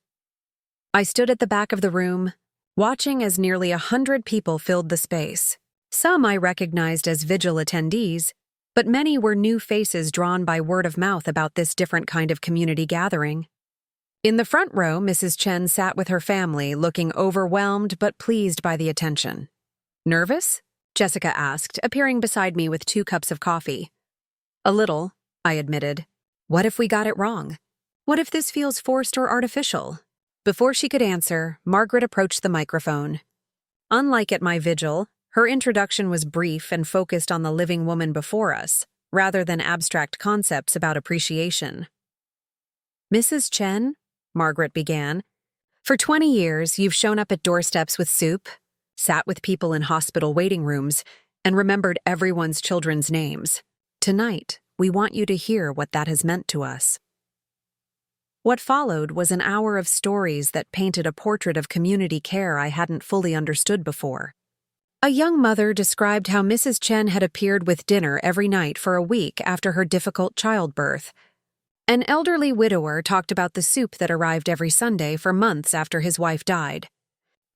I stood at the back of the room, watching as nearly 100 people filled the space. Some I recognized as vigil attendees, but many were new faces drawn by word of mouth about this different kind of community gathering. In the front row, Mrs. Chen sat with her family, looking overwhelmed but pleased by the attention. "Nervous?" Jessica asked, appearing beside me with 2 cups of coffee. "A little," I admitted. "What if we got it wrong? What if this feels forced or artificial?" Before she could answer, Margaret approached the microphone. Unlike at my vigil, her introduction was brief and focused on the living woman before us, rather than abstract concepts about appreciation. "Mrs. Chen," Margaret began, "for 20 years you've shown up at doorsteps with soup, sat with people in hospital waiting rooms, and remembered everyone's children's names. Tonight, we want you to hear what that has meant to us." What followed was an hour of stories that painted a portrait of community care I hadn't fully understood before. A young mother described how Mrs. Chen had appeared with dinner every night for a week after her difficult childbirth. An elderly widower talked about the soup that arrived every Sunday for months after his wife died.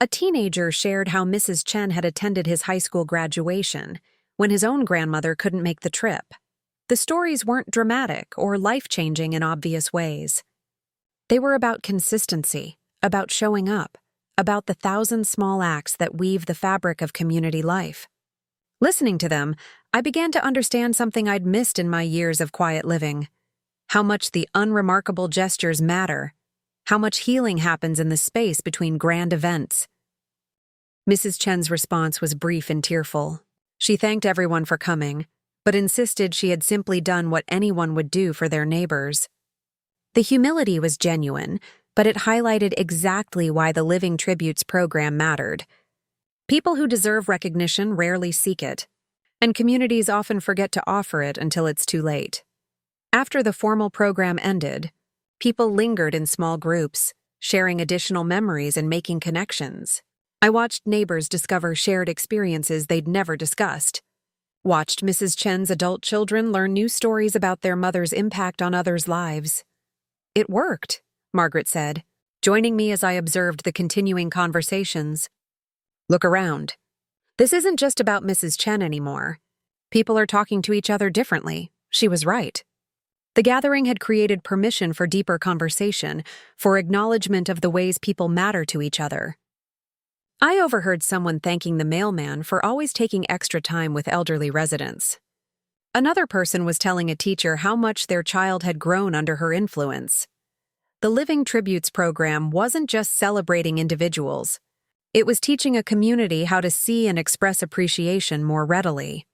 A teenager shared how Mrs. Chen had attended his high school graduation when his own grandmother couldn't make the trip. The stories weren't dramatic or life-changing in obvious ways. They were about consistency, about showing up, about the 1,000 small acts that weave the fabric of community life. Listening to them, I began to understand something I'd missed in my years of quiet living. How much the unremarkable gestures matter, how much healing happens in the space between grand events. Mrs. Chen's response was brief and tearful. She thanked everyone for coming, but insisted she had simply done what anyone would do for their neighbors. The humility was genuine, but it highlighted exactly why the Living Tributes program mattered. People who deserve recognition rarely seek it, and communities often forget to offer it until it's too late. After the formal program ended, people lingered in small groups, sharing additional memories and making connections. I watched neighbors discover shared experiences they'd never discussed. Watched Mrs. Chen's adult children learn new stories about their mother's impact on others' lives. "It worked," Margaret said, joining me as I observed the continuing conversations. "Look around. This isn't just about Mrs. Chen anymore. People are talking to each other differently." She was right. The gathering had created permission for deeper conversation, for acknowledgement of the ways people matter to each other. I overheard someone thanking the mailman for always taking extra time with elderly residents. Another person was telling a teacher how much their child had grown under her influence. The Living Tributes program wasn't just celebrating individuals. It was teaching a community how to see and express appreciation more readily.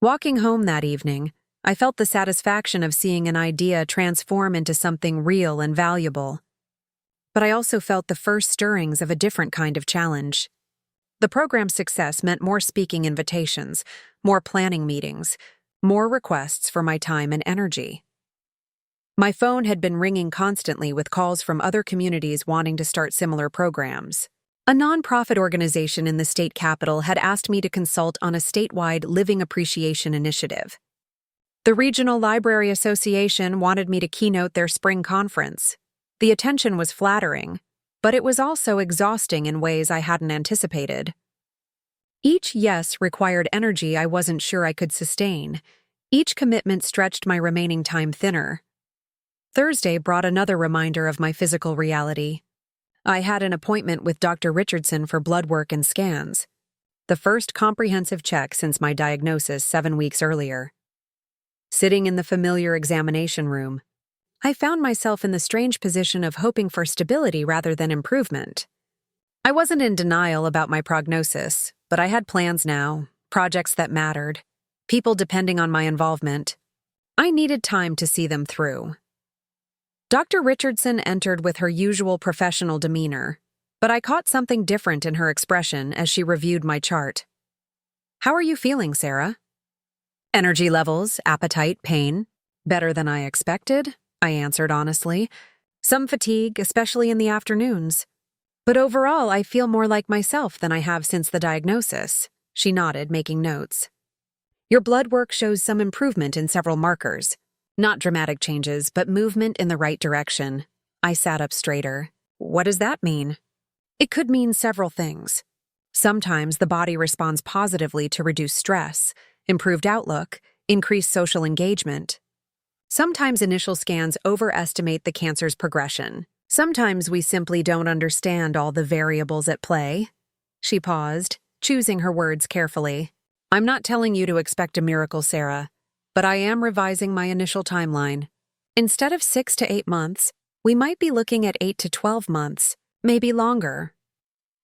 Walking home that evening, I felt the satisfaction of seeing an idea transform into something real and valuable. But I also felt the first stirrings of a different kind of challenge. The program's success meant more speaking invitations, more planning meetings, more requests for my time and energy. My phone had been ringing constantly with calls from other communities wanting to start similar programs. A nonprofit organization in the state capital had asked me to consult on a statewide living appreciation initiative. The Regional Library Association wanted me to keynote their spring conference. The attention was flattering, but it was also exhausting in ways I hadn't anticipated. Each yes required energy I wasn't sure I could sustain. Each commitment stretched my remaining time thinner. Thursday brought another reminder of my physical reality. I had an appointment with Dr. Richardson for blood work and scans, the first comprehensive check since my diagnosis 7 weeks earlier. Sitting in the familiar examination room, I found myself in the strange position of hoping for stability rather than improvement. I wasn't in denial about my prognosis, but I had plans now, projects that mattered, people depending on my involvement. I needed time to see them through. Dr. Richardson entered with her usual professional demeanor, but I caught something different in her expression as she reviewed my chart. "How are you feeling, Sarah?" "Energy levels, appetite, pain. Better than I expected," I answered honestly. "Some fatigue, especially in the afternoons. But overall, I feel more like myself than I have since the diagnosis." She nodded, making notes. "Your blood work shows some improvement in several markers. Not dramatic changes, but movement in the right direction." I sat up straighter. "What does that mean?" "It could mean several things. Sometimes the body responds positively to reduced stress, improved outlook, increased social engagement. Sometimes initial scans overestimate the cancer's progression. Sometimes we simply don't understand all the variables at play." She paused, choosing her words carefully. "I'm not telling you to expect a miracle, Sarah, but I am revising my initial timeline. Instead of 6 to 8 months, we might be looking at 8 to 12 months, maybe longer."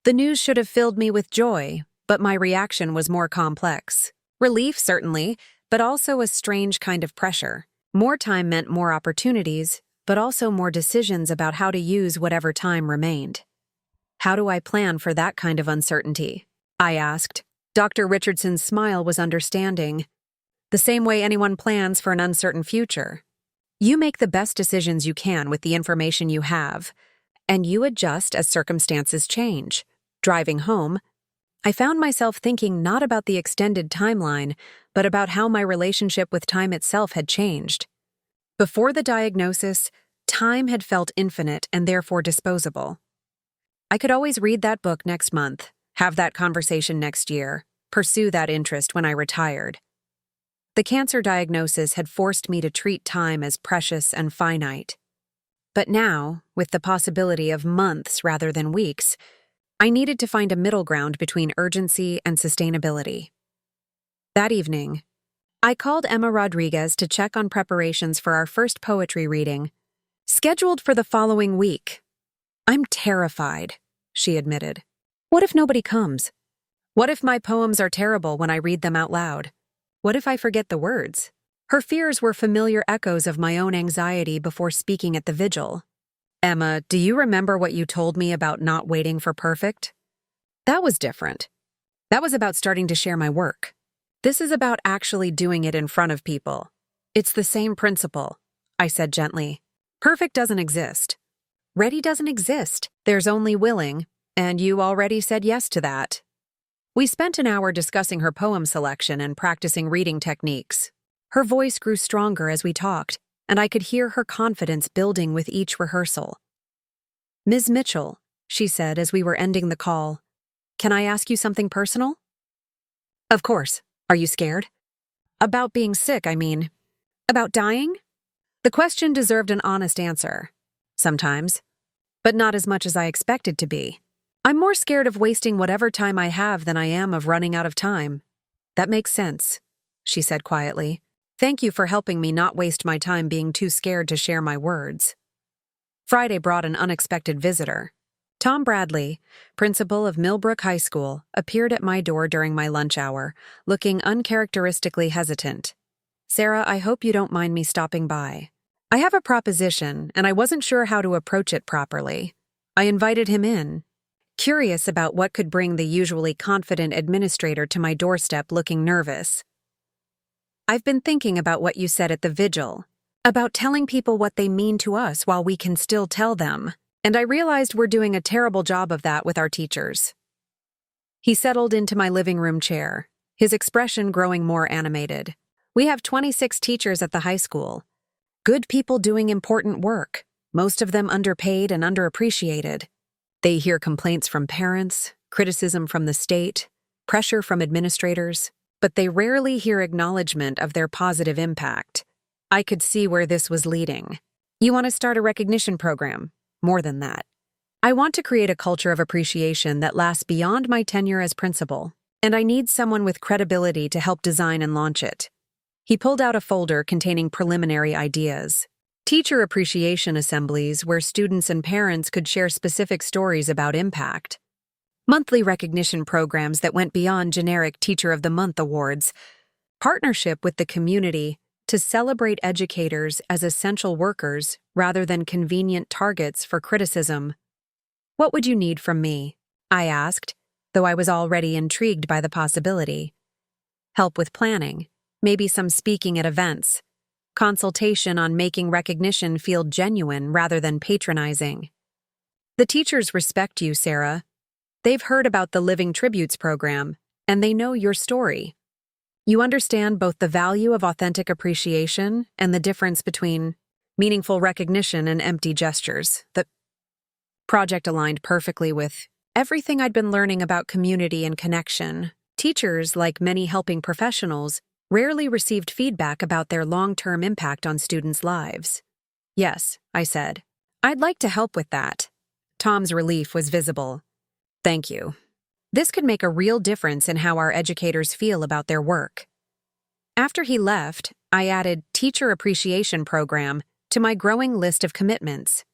The news should have filled me with joy, but my reaction was more complex. Relief, certainly, but also a strange kind of pressure. More time meant more opportunities, but also more decisions about how to use whatever time remained. "How do I plan for that kind of uncertainty?" I asked. Dr. Richardson's smile was understanding. "The same way anyone plans for an uncertain future. You make the best decisions you can with the information you have, and you adjust as circumstances change." Driving home, I found myself thinking not about the extended timeline, but about how my relationship with time itself had changed. Before the diagnosis, time had felt infinite and therefore disposable. I could always read that book next month, have that conversation next year, pursue that interest when I retired. The cancer diagnosis had forced me to treat time as precious and finite. But now, with the possibility of months rather than weeks, I needed to find a middle ground between urgency and sustainability. That evening, I called Emma Rodriguez to check on preparations for our first poetry reading, scheduled for the following week. "I'm terrified," she admitted. "What if nobody comes? What if my poems are terrible when I read them out loud? What if I forget the words?" Her fears were familiar echoes of my own anxiety before speaking at the Vigil. "Emma, do you remember what you told me about not waiting for perfect? That was different. That was about starting to share my work. This is about actually doing it in front of people. It's the same principle," I said gently. "Perfect doesn't exist. Ready doesn't exist. There's only willing, and you already said yes to that." We spent an hour discussing her poem selection and practicing reading techniques. Her voice grew stronger as we talked, and I could hear her confidence building with each rehearsal. "Ms. Mitchell," she said as we were ending the call, "can I ask you something personal?" "Of course. Are you scared?" "About being sick, I mean. About dying?" The question deserved an honest answer. Sometimes. But not as much as I expected to be. I'm more scared of wasting whatever time I have than I am of running out of time. "That makes sense," she said quietly. "Thank you for helping me not waste my time being too scared to share my words." Friday brought an unexpected visitor. Tom Bradley, principal of Millbrook High School, appeared at my door during my lunch hour, looking uncharacteristically hesitant. "Sarah, I hope you don't mind me stopping by. I have a proposition, and I wasn't sure how to approach it properly." I invited him in, curious about what could bring the usually confident administrator to my doorstep looking nervous. "I've been thinking about what you said at the Vigil, about telling people what they mean to us while we can still tell them, and I realized we're doing a terrible job of that with our teachers." He settled into my living room chair, his expression growing more animated. "We have 26 teachers at the high school. Good people doing important work, most of them underpaid and underappreciated. They hear complaints from parents, criticism from the state, pressure from administrators, but they rarely hear acknowledgement of their positive impact." I could see where this was leading. "You want to start a recognition program? More than that. I want to create a culture of appreciation that lasts beyond my tenure as principal, and I need someone with credibility to help design and launch it." He pulled out a folder containing preliminary ideas. Teacher appreciation assemblies where students and parents could share specific stories about impact. Monthly recognition programs that went beyond generic Teacher of the Month awards. Partnership with the community to celebrate educators as essential workers rather than convenient targets for criticism. "What would you need from me?" I asked, though I was already intrigued by the possibility. "Help with planning, maybe some speaking at events, consultation on making recognition feel genuine rather than patronizing. The teachers respect you, Sarah. They've heard about the Living Tributes program, and they know your story. You understand both the value of authentic appreciation and the difference between meaningful recognition and empty gestures." The project aligned perfectly with everything I'd been learning about community and connection. Teachers, like many helping professionals, rarely received feedback about their long-term impact on students' lives. "Yes," I said. "I'd like to help with that." Tom's relief was visible. "Thank you. This could make a real difference in how our educators feel about their work." After he left, I added Teacher Appreciation Program to my growing list of commitments.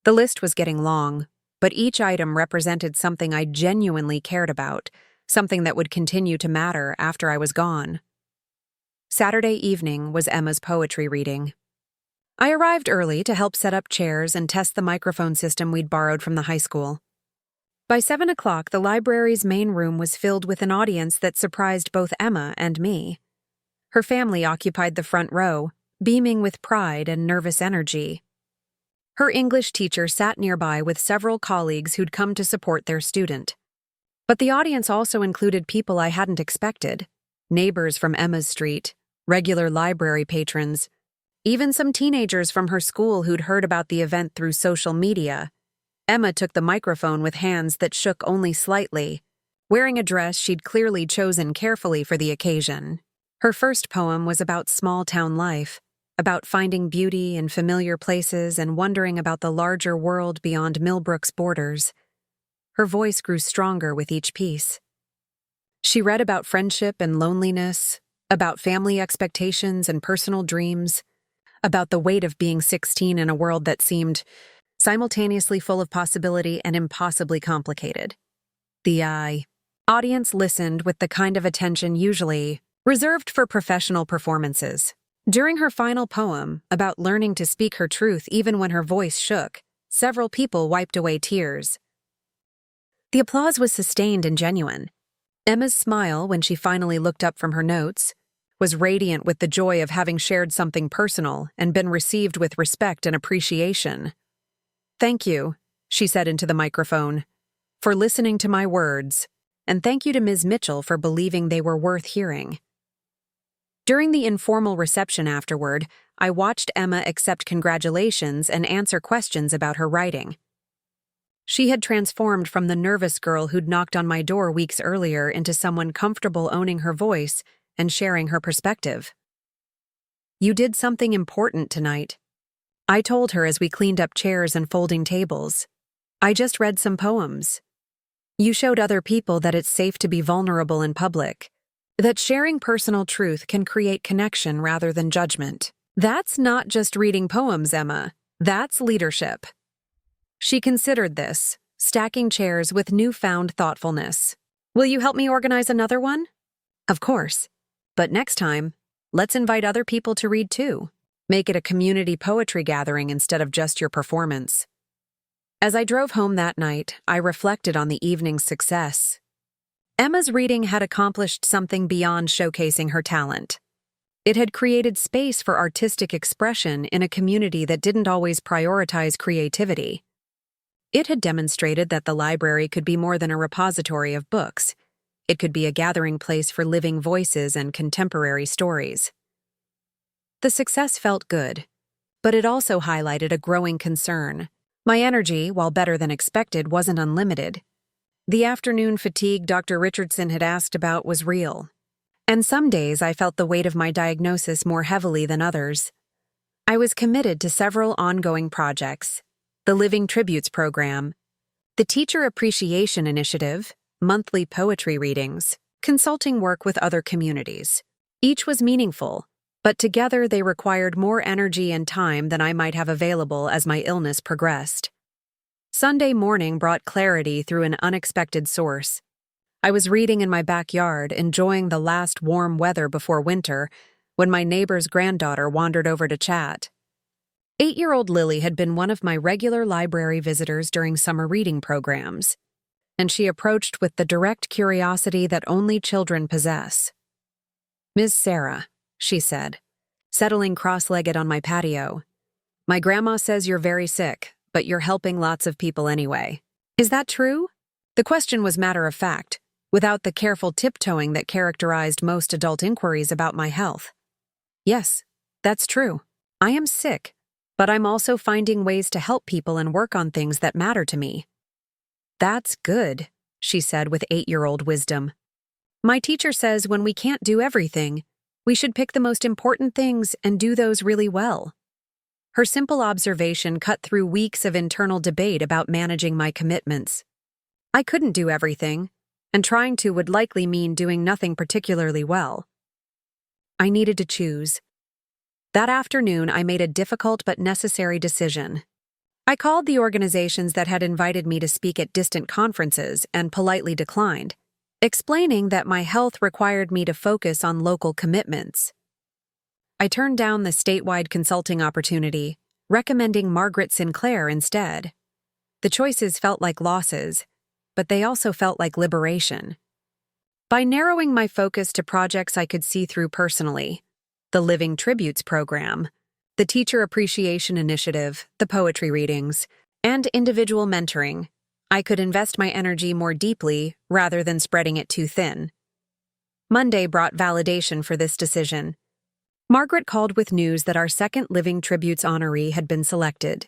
The list was getting long, but each item represented something I genuinely cared about, something that would continue to matter after I was gone. Saturday evening was Emma's poetry reading. I arrived early to help set up chairs and test the microphone system we'd borrowed from the high school. By 7 o'clock, the library's main room was filled with an audience that surprised both Emma and me. Her family occupied the front row, beaming with pride and nervous energy. Her English teacher sat nearby with several colleagues who'd come to support their student. But the audience also included people I hadn't expected, neighbors from Emma's street, regular library patrons, even some teenagers from her school who'd heard about the event through social media. Emma took the microphone with hands that shook only slightly, wearing a dress she'd clearly chosen carefully for the occasion. Her first poem was about small-town life, about finding beauty in familiar places and wondering about the larger world beyond Millbrook's borders. Her voice grew stronger with each piece. She read about friendship and loneliness, about family expectations and personal dreams, about the weight of being 16 in a world that seemed simultaneously full of possibility and impossibly complicated. The audience listened with the kind of attention usually reserved for professional performances. During her final poem, about learning to speak her truth even when her voice shook, several people wiped away tears. The applause was sustained and genuine. Emma's smile, when she finally looked up from her notes, was radiant with the joy of having shared something personal and been received with respect and appreciation. "Thank you," she said into the microphone, "for listening to my words, and thank you to Ms. Mitchell for believing they were worth hearing." During the informal reception afterward, I watched Emma accept congratulations and answer questions about her writing. She had transformed from the nervous girl who'd knocked on my door weeks earlier into someone comfortable owning her voice and sharing her perspective. "You did something important tonight," I told her as we cleaned up chairs and folding tables. "I just read some poems. You showed other people that it's safe to be vulnerable in public, that sharing personal truth can create connection rather than judgment. That's not just reading poems, Emma. That's leadership." She considered this, stacking chairs with newfound thoughtfulness. "Will you help me organize another one?" "Of course. But next time, let's invite other people to read too. Make it a community poetry gathering instead of just your performance." As I drove home that night, I reflected on the evening's success. Emma's reading had accomplished something beyond showcasing her talent. It had created space for artistic expression in a community that didn't always prioritize creativity. It had demonstrated that the library could be more than a repository of books. It could be a gathering place for living voices and contemporary stories. The success felt good, but it also highlighted a growing concern. My energy, while better than expected, wasn't unlimited. The afternoon fatigue Dr. Richardson had asked about was real, and some days I felt the weight of my diagnosis more heavily than others. I was committed to several ongoing projects: the Living Tributes program, the Teacher Appreciation Initiative, monthly poetry readings, consulting work with other communities. Each was meaningful, but together they required more energy and time than I might have available as my illness progressed. Sunday morning brought clarity through an unexpected source. I was reading in my backyard, enjoying the last warm weather before winter, when my neighbor's granddaughter wandered over to chat. 8-year-old Lily had been one of my regular library visitors during summer reading programs, and she approached with the direct curiosity that only children possess. "Ms. Sarah," she said, settling cross-legged on my patio, "my grandma says you're very sick, but you're helping lots of people anyway. Is that true?" The question was matter-of-fact, without the careful tiptoeing that characterized most adult inquiries about my health. "Yes, that's true. I am sick, but I'm also finding ways to help people and work on things that matter to me." "That's good," she said with 8-year-old wisdom. "My teacher says when we can't do everything, we should pick the most important things and do those really well." Her simple observation cut through weeks of internal debate about managing my commitments. I couldn't do everything, and trying to would likely mean doing nothing particularly well. I needed to choose. That afternoon, I made a difficult but necessary decision. I called the organizations that had invited me to speak at distant conferences and politely declined, explaining that my health required me to focus on local commitments. I turned down the statewide consulting opportunity, recommending Margaret Sinclair instead. The choices felt like losses, but they also felt like liberation. By narrowing my focus to projects I could see through personally, the Living Tributes program, the Teacher Appreciation Initiative, the poetry readings, and individual mentoring, I could invest my energy more deeply rather than spreading it too thin. Monday brought validation for this decision. Margaret called with news that our second Living Tributes honoree had been selected.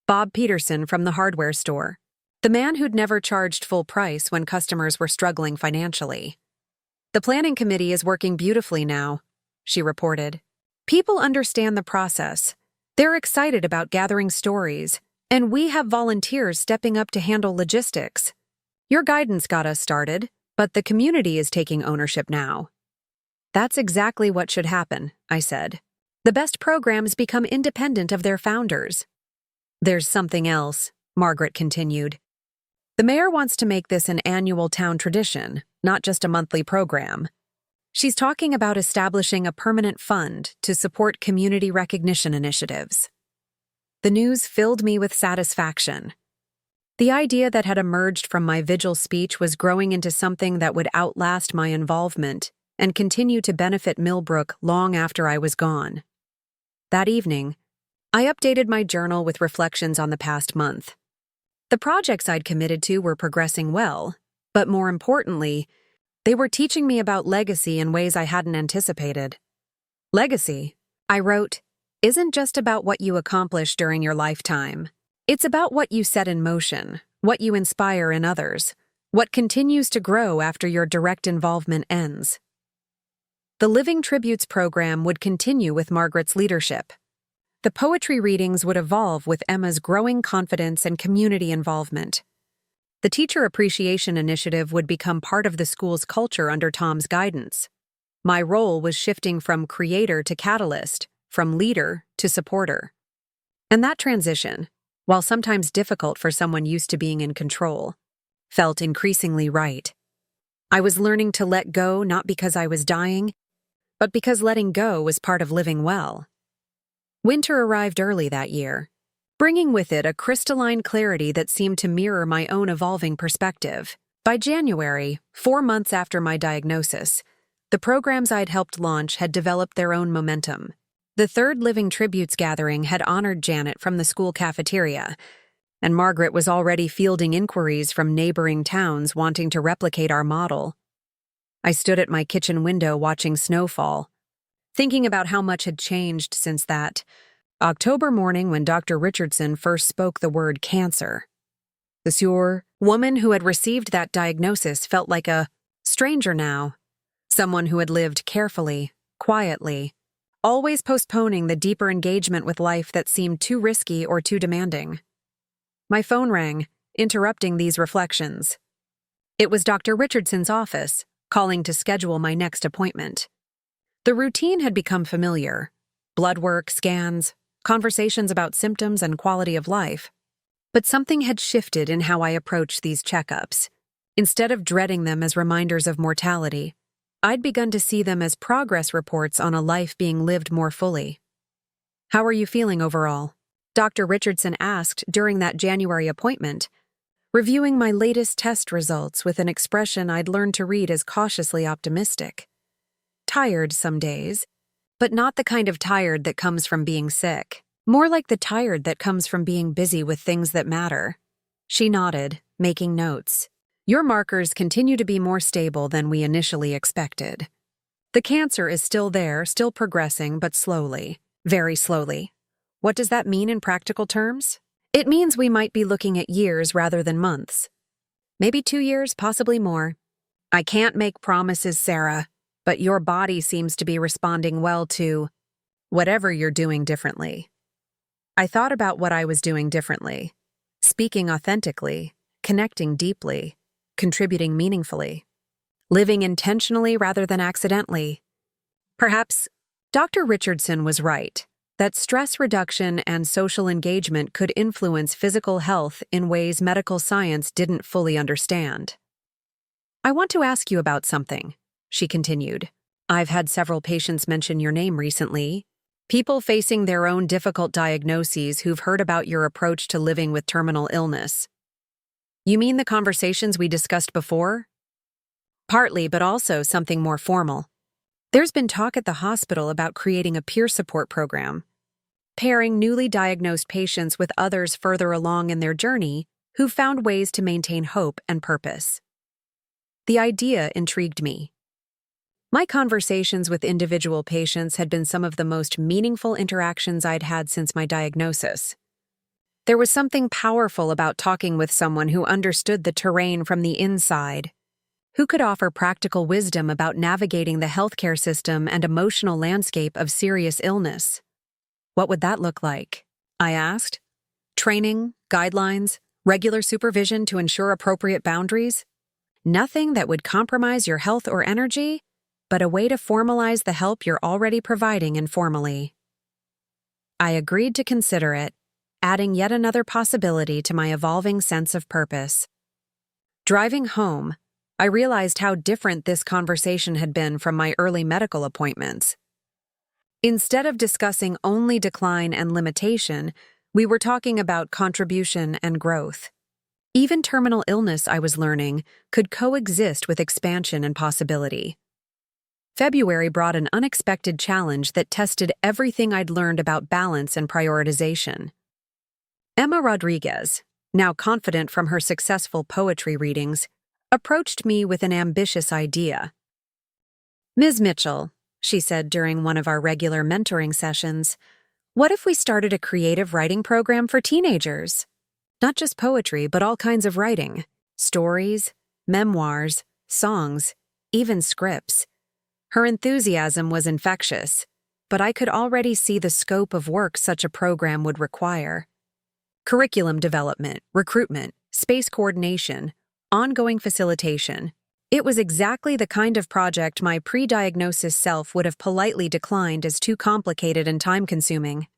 Bob Peterson from the hardware store. The man who'd never charged full price when customers were struggling financially. The planning committee is working beautifully now, she reported. People understand the process. They're excited about gathering stories, and we have volunteers stepping up to handle logistics. Your guidance got us started, but the community is taking ownership now. That's exactly what should happen, I said. The best programs become independent of their founders. There's something else, Margaret continued. The mayor wants to make this an annual town tradition, not just a monthly program. She's talking about establishing a permanent fund to support community recognition initiatives. The news filled me with satisfaction. The idea that had emerged from my Vigil speech was growing into something that would outlast my involvement and continue to benefit Millbrook long after I was gone. That evening, I updated my journal with reflections on the past month. The projects I'd committed to were progressing well, but more importantly, they were teaching me about legacy in ways I hadn't anticipated. Legacy, I wrote, isn't just about what you accomplish during your lifetime. It's about what you set in motion, what you inspire in others, what continues to grow after your direct involvement ends. The Living Tributes program would continue with Margaret's leadership. The poetry readings would evolve with Emma's growing confidence and community involvement. The Teacher Appreciation Initiative would become part of the school's culture under Tom's guidance. My role was shifting from creator to catalyst, from leader to supporter. And that transition, while sometimes difficult for someone used to being in control, felt increasingly right. I was learning to let go not because I was dying, but because letting go was part of living well. Winter arrived early that year, bringing with it a crystalline clarity that seemed to mirror my own evolving perspective. By January, 4 months after my diagnosis, the programs I'd helped launch had developed their own momentum. The third Living Tributes gathering had honored Janet from the school cafeteria, and Margaret was already fielding inquiries from neighboring towns wanting to replicate our model. I stood at my kitchen window watching snowfall, thinking about how much had changed since that October morning when Dr. Richardson first spoke the word cancer. The Sure woman who had received that diagnosis felt like a stranger now, someone who had lived carefully, quietly, always postponing the deeper engagement with life that seemed too risky or too demanding. My phone rang, interrupting these reflections. It was Dr. Richardson's office, calling to schedule my next appointment. The routine had become familiar. Blood work, scans, conversations about symptoms and quality of life. But something had shifted in how I approached these checkups. Instead of dreading them as reminders of mortality, I'd begun to see them as progress reports on a life being lived more fully. "How are you feeling overall?" Dr. Richardson asked during that January appointment, reviewing my latest test results with an expression I'd learned to read as cautiously optimistic. Tired some days, but not the kind of tired that comes from being sick. More like the tired that comes from being busy with things that matter. She nodded, making notes. "Your markers continue to be more stable than we initially expected. The cancer is still there, still progressing, but slowly, very slowly. What does that mean in practical terms? It means we might be looking at years rather than months. Maybe 2 years, possibly more. I can't make promises, Sarah, but your body seems to be responding well to whatever you're doing differently." I thought about what I was doing differently. Speaking authentically, connecting deeply, contributing meaningfully, living intentionally rather than accidentally. Perhaps Dr. Richardson was right that stress reduction and social engagement could influence physical health in ways medical science didn't fully understand. "I want to ask you about something," she continued. "I've had several patients mention your name recently. People facing their own difficult diagnoses who've heard about your approach to living with terminal illness." "You mean the conversations we discussed before?" "Partly, but also something more formal. There's been talk at the hospital about creating a peer support program, pairing newly diagnosed patients with others further along in their journey who've found ways to maintain hope and purpose." The idea intrigued me. My conversations with individual patients had been some of the most meaningful interactions I'd had since my diagnosis. There was something powerful about talking with someone who understood the terrain from the inside, who could offer practical wisdom about navigating the healthcare system and emotional landscape of serious illness. What would that look like? I asked. Training, guidelines, regular supervision to ensure appropriate boundaries? Nothing that would compromise your health or energy, but a way to formalize the help you're already providing informally. I agreed to consider it, adding yet another possibility to my evolving sense of purpose. Driving home, I realized how different this conversation had been from my early medical appointments. Instead of discussing only decline and limitation, we were talking about contribution and growth. Even terminal illness, I was learning, could coexist with expansion and possibility. February brought an unexpected challenge that tested everything I'd learned about balance and prioritization. Emma Rodriguez, now confident from her successful poetry readings, approached me with an ambitious idea. "Ms. Mitchell," she said during one of our regular mentoring sessions, "what if we started a creative writing program for teenagers? Not just poetry, but all kinds of writing. Stories, memoirs, songs, even scripts." Her enthusiasm was infectious, but I could already see the scope of work such a program would require. Curriculum development, recruitment, space coordination, ongoing facilitation. It was exactly the kind of project my pre-diagnosis self would have politely declined as too complicated and time-consuming.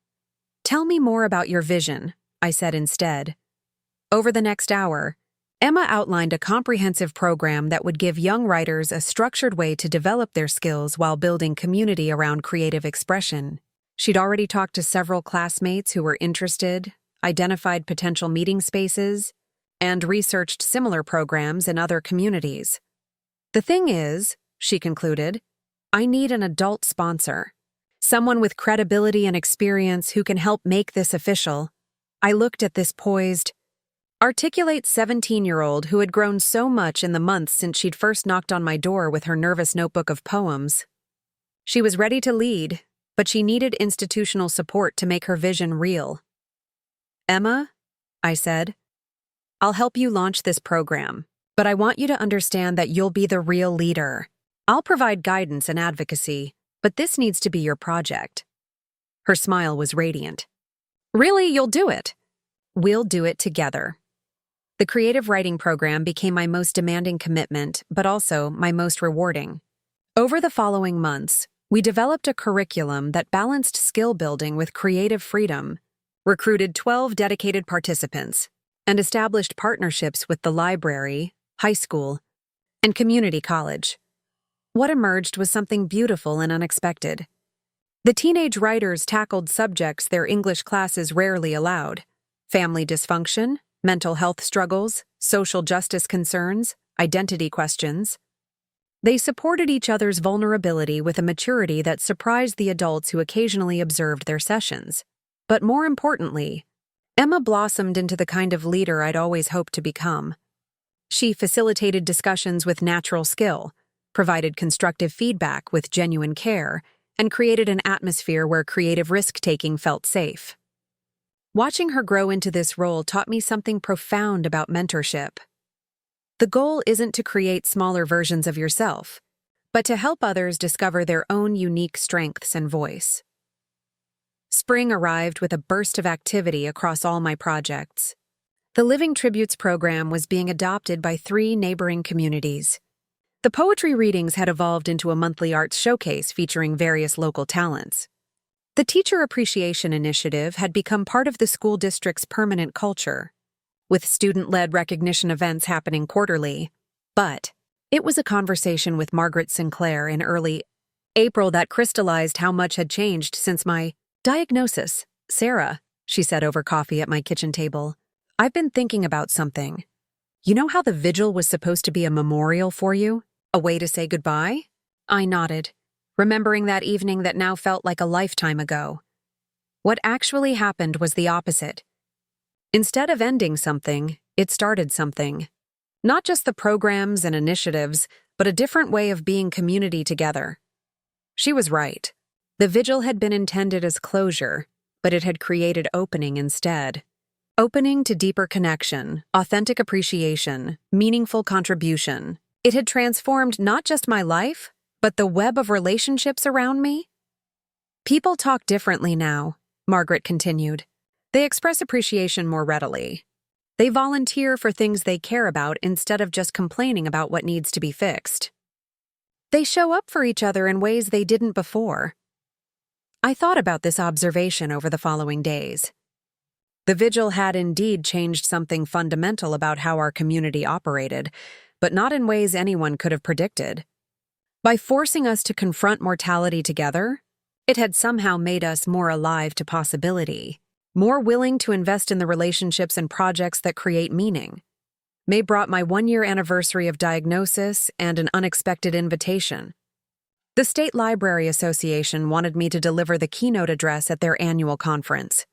"Tell me more about your vision," I said instead. Over the next hour, Emma outlined a comprehensive program that would give young writers a structured way to develop their skills while building community around creative expression. She'd already talked to several classmates who were interested, identified potential meeting spaces, and researched similar programs in other communities. "The thing is," she concluded, "I need an adult sponsor. Someone with credibility and experience who can help make this official." I looked at this poised, articulate 17-year-old who had grown so much in the months since she'd first knocked on my door with her nervous notebook of poems. She was ready to lead, but she needed institutional support to make her vision real. "Emma," I said, "I'll help you launch this program, but I want you to understand that you'll be the real leader. I'll provide guidance and advocacy, but this needs to be your project." Her smile was radiant. "Really, you'll do it?" "We'll do it together." The creative writing program became my most demanding commitment, but also my most rewarding. Over the following months, we developed a curriculum that balanced skill building with creative freedom, recruited 12 dedicated participants, and established partnerships with the library, high school, and community college. What emerged was something beautiful and unexpected. The teenage writers tackled subjects their English classes rarely allowed: family dysfunction, mental health struggles, social justice concerns, identity questions. They supported each other's vulnerability with a maturity that surprised the adults who occasionally observed their sessions. But more importantly, Emma blossomed into the kind of leader I'd always hoped to become. She facilitated discussions with natural skill, provided constructive feedback with genuine care, and created an atmosphere where creative risk-taking felt safe. Watching her grow into this role taught me something profound about mentorship. The goal isn't to create smaller versions of yourself, but to help others discover their own unique strengths and voice. Spring arrived with a burst of activity across all my projects. The Living Tributes program was being adopted by 3 neighboring communities. The poetry readings had evolved into a monthly arts showcase featuring various local talents. The Teacher Appreciation Initiative had become part of the school district's permanent culture, with student-led recognition events happening quarterly. But it was a conversation with Margaret Sinclair in early April that crystallized how much had changed since my diagnosis. "Sarah," she said over coffee at my kitchen table, "I've been thinking about something. You know how the Vigil was supposed to be a memorial for you? A way to say goodbye?" I nodded, remembering that evening that now felt like a lifetime ago. What actually happened was the opposite. Instead of ending something, it started something. Not just the programs and initiatives, but a different way of being community together. She was right. The vigil had been intended as closure, but it had created opening instead. Opening to deeper connection, authentic appreciation, meaningful contribution. It had transformed not just my life, but the web of relationships around me. People talk differently now, Margaret continued. They express appreciation more readily. They volunteer for things they care about instead of just complaining about what needs to be fixed. They show up for each other in ways they didn't before. I thought about this observation over the following days. The vigil had indeed changed something fundamental about how our community operated, but not in ways anyone could have predicted. By forcing us to confront mortality together, it had somehow made us more alive to possibility, more willing to invest in the relationships and projects that create meaning. May brought my 1-year anniversary of diagnosis and an unexpected invitation. The State Library Association wanted me to deliver the keynote address at their annual conference.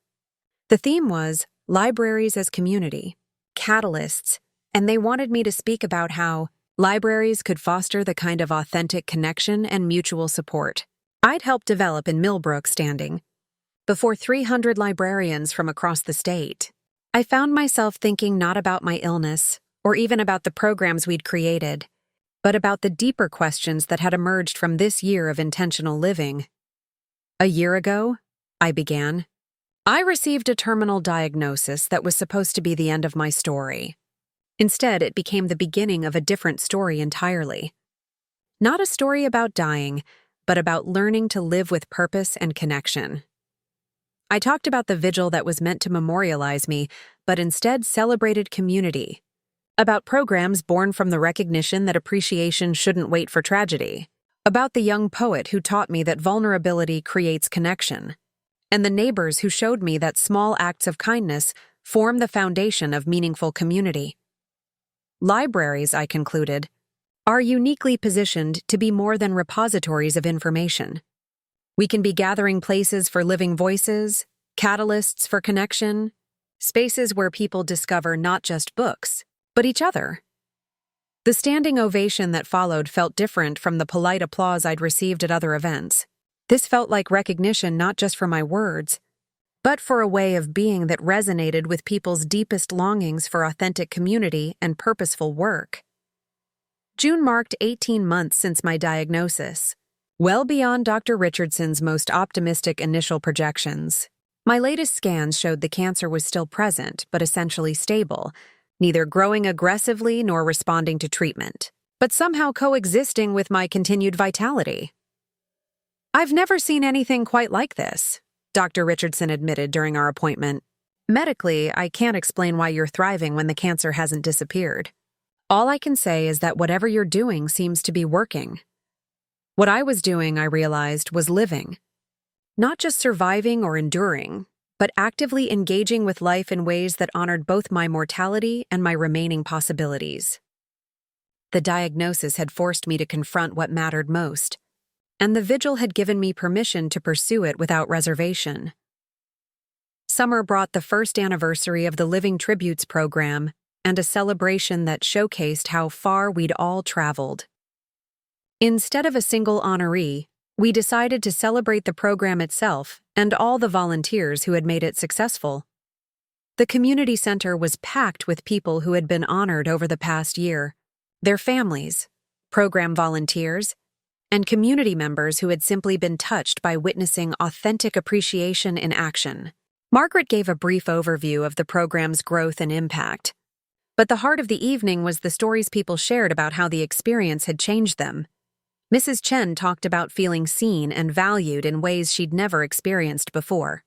The theme was Libraries as Community, Catalysts, and they wanted me to speak about how libraries could foster the kind of authentic connection and mutual support I'd helped develop in Millbrook Standing. Before 300 librarians from across the state, I found myself thinking not about my illness or even about the programs we'd created, but about the deeper questions that had emerged from this year of intentional living. A year ago, I began. I received a terminal diagnosis that was supposed to be the end of my story. Instead, it became the beginning of a different story entirely. Not a story about dying, but about learning to live with purpose and connection. I talked about the vigil that was meant to memorialize me, but instead celebrated community. About programs born from the recognition that appreciation shouldn't wait for tragedy. About the young poet who taught me that vulnerability creates connection. And the neighbors who showed me that small acts of kindness form the foundation of meaningful community. Libraries, I concluded, are uniquely positioned to be more than repositories of information. We can be gathering places for living voices, catalysts for connection, spaces where people discover not just books, but each other. The standing ovation that followed felt different from the polite applause I'd received at other events. This felt like recognition not just for my words, but for a way of being that resonated with people's deepest longings for authentic community and purposeful work. June marked 18 months since my diagnosis, well beyond Dr. Richardson's most optimistic initial projections. My latest scans showed the cancer was still present, but essentially stable, neither growing aggressively nor responding to treatment, but somehow coexisting with my continued vitality. I've never seen anything quite like this, Dr. Richardson admitted during our appointment. Medically, I can't explain why you're thriving when the cancer hasn't disappeared. All I can say is that whatever you're doing seems to be working. What I was doing, I realized, was living. Not just surviving or enduring, but actively engaging with life in ways that honored both my mortality and my remaining possibilities. The diagnosis had forced me to confront what mattered most, and the vigil had given me permission to pursue it without reservation. Summer brought the first anniversary of the Living Tributes program and a celebration that showcased how far we'd all traveled. Instead of a single honoree, we decided to celebrate the program itself and all the volunteers who had made it successful. The community center was packed with people who had been honored over the past year, their families, program volunteers, and community members who had simply been touched by witnessing authentic appreciation in action. Margaret gave a brief overview of the program's growth and impact, but the heart of the evening was the stories people shared about how the experience had changed them. Mrs. Chen talked about feeling seen and valued in ways she'd never experienced before.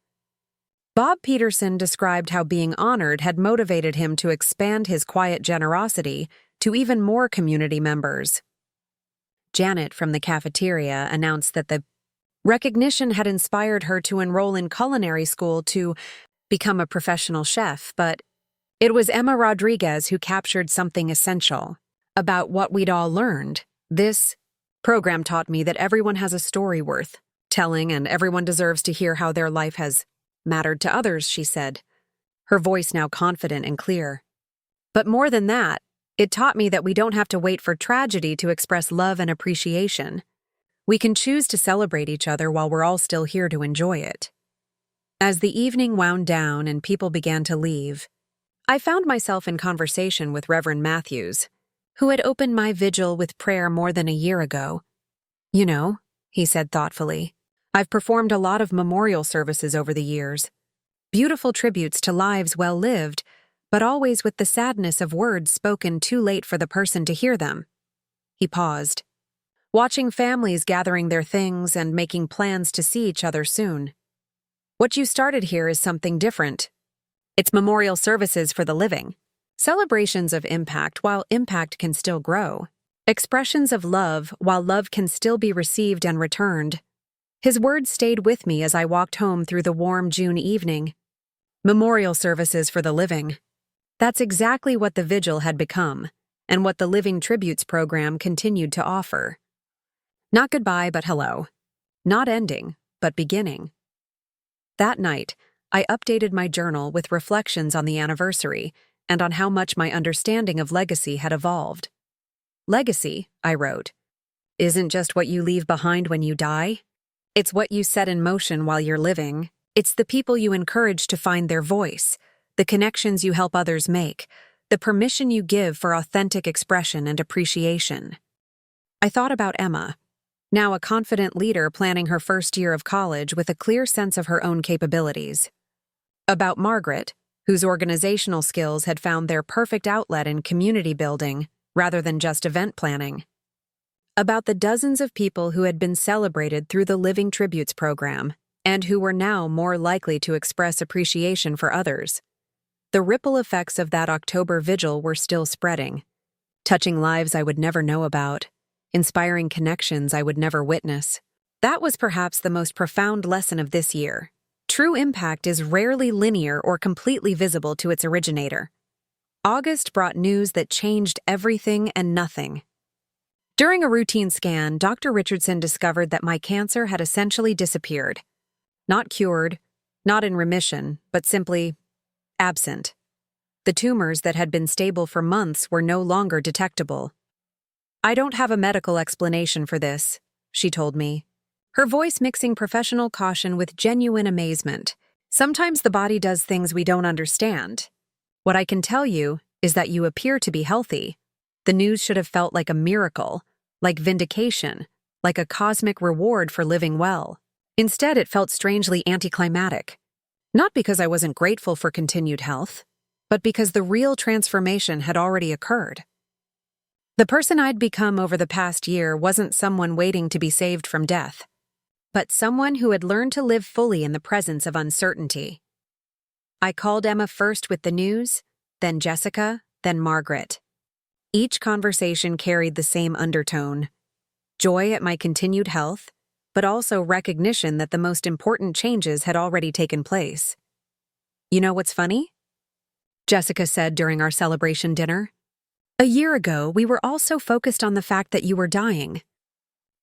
Bob Peterson described how being honored had motivated him to expand his quiet generosity to even more community members. Janet from the cafeteria announced that the recognition had inspired her to enroll in culinary school to become a professional chef, but it was Emma Rodriguez who captured something essential about what we'd all learned. This program taught me that everyone has a story worth telling and everyone deserves to hear how their life has mattered to others, she said, her voice now confident and clear. But more than that, It taught me that we don't have to wait for tragedy to express love and appreciation. We can choose to celebrate each other while we're all still here to enjoy it. As the evening wound down and people began to leave, I found myself in conversation with Reverend Matthews, who had opened my vigil with prayer more than a year ago. "You know," he said thoughtfully, "I've performed a lot of memorial services over the years. Beautiful tributes to lives well lived, but always with the sadness of words spoken too late for the person to hear them." He paused, watching families gathering their things and making plans to see each other soon. "What you started here is something different. It's memorial services for the living. Celebrations of impact while impact can still grow. Expressions of love while love can still be received and returned." His words stayed with me as I walked home through the warm June evening. Memorial services for the living. That's exactly what the Vigil had become, and what the Living Tributes program continued to offer. Not goodbye, but hello. Not ending, but beginning. That night, I updated my journal with reflections on the anniversary and on how much my understanding of legacy had evolved. "Legacy," I wrote, "isn't just what you leave behind when you die. It's what you set in motion while you're living. It's the people you encourage to find their voice, the connections you help others make, the permission you give for authentic expression and appreciation." I thought about Emma, now a confident leader planning her first year of college with a clear sense of her own capabilities. About Margaret, whose organizational skills had found their perfect outlet in community building rather than just event planning. About the dozens of people who had been celebrated through the Living Tributes program and who were now more likely to express appreciation for others. The ripple effects of that October vigil were still spreading, touching lives I would never know about, inspiring connections I would never witness. That was perhaps the most profound lesson of this year. True impact is rarely linear or completely visible to its originator. August brought news that changed everything and nothing. During a routine scan, Dr. Richardson discovered that my cancer had essentially disappeared. Not cured, not in remission, but simply absent. The tumors that had been stable for months were no longer detectable. "I don't have a medical explanation for this," she told me, her voice mixing professional caution with genuine amazement. "Sometimes the body does things we don't understand. What I can tell you is that you appear to be healthy." The news should have felt like a miracle, like vindication, like a cosmic reward for living well. Instead, it felt strangely anticlimactic. Not because I wasn't grateful for continued health, but because the real transformation had already occurred. The person I'd become over the past year wasn't someone waiting to be saved from death, but someone who had learned to live fully in the presence of uncertainty. I called Emma first with the news, then Jessica, then Margaret. Each conversation carried the same undertone: joy at my continued health, but also recognition that the most important changes had already taken place. "You know what's funny?" Jessica said during our celebration dinner. "A year ago, we were all so focused on the fact that you were dying.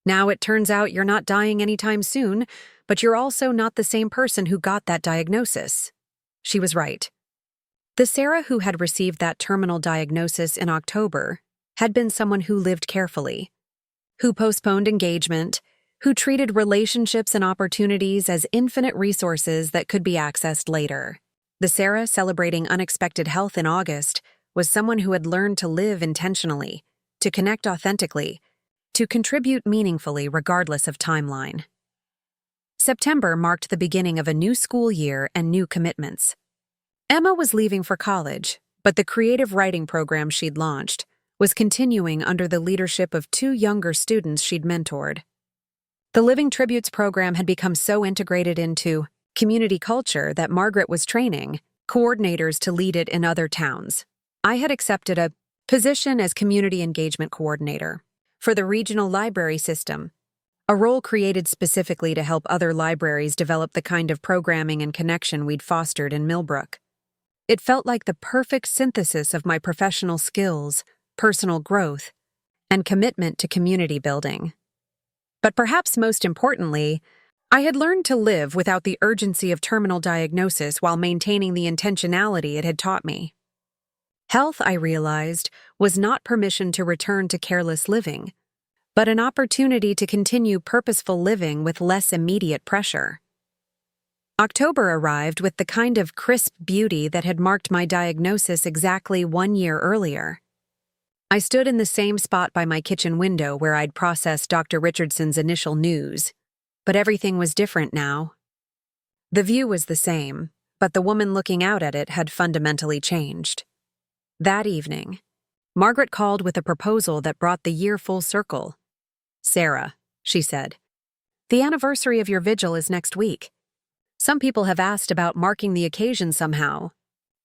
Now it turns out you're not dying anytime soon, but you're also not the same person who got that diagnosis." She was right. The Sarah who had received that terminal diagnosis in October had been someone who lived carefully, who postponed engagement, who treated relationships and opportunities as infinite resources that could be accessed later. The Sarah celebrating unexpected health in August was someone who had learned to live intentionally, to connect authentically, to contribute meaningfully regardless of timeline. September marked the beginning of a new school year and new commitments. Emma was leaving for college, but the creative writing program she'd launched was continuing under the leadership of 2 younger students she'd mentored. The Living Tributes program had become so integrated into community culture that Margaret was training coordinators to lead it in other towns. I had accepted a position as community engagement coordinator for the regional library system, a role created specifically to help other libraries develop the kind of programming and connection we'd fostered in Millbrook. It felt like the perfect synthesis of my professional skills, personal growth, and commitment to community building. But perhaps most importantly, I had learned to live without the urgency of terminal diagnosis while maintaining the intentionality it had taught me. Health, I realized, was not permission to return to careless living, but an opportunity to continue purposeful living with less immediate pressure. October arrived with the kind of crisp beauty that had marked my diagnosis exactly 1 year earlier. I stood in the same spot by my kitchen window where I'd processed Dr. Richardson's initial news, but everything was different now. The view was the same, but the woman looking out at it had fundamentally changed. That evening, Margaret called with a proposal that brought the year full circle. "Sarah," she said, "the anniversary of your vigil is next week. Some people have asked about marking the occasion somehow.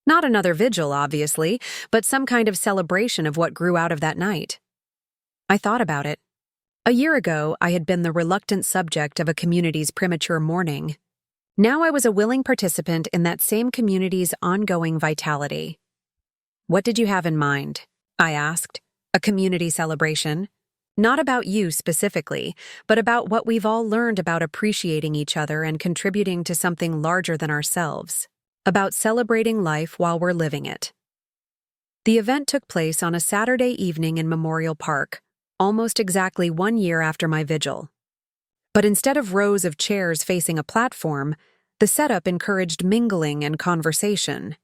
Not another vigil, obviously, but some kind of celebration of what grew out of that night." I thought about it. A year ago, I had been the reluctant subject of a community's premature mourning. Now I was a willing participant in that same community's ongoing vitality. "What did you have in mind?" I asked. "A community celebration? Not about you specifically, but about what we've all learned about appreciating each other and contributing to something larger than ourselves. About celebrating life while we're living it." The event took place on a Saturday evening in Memorial Park, almost exactly 1 year after my vigil. But instead of rows of chairs facing a platform, the setup encouraged mingling and conversation.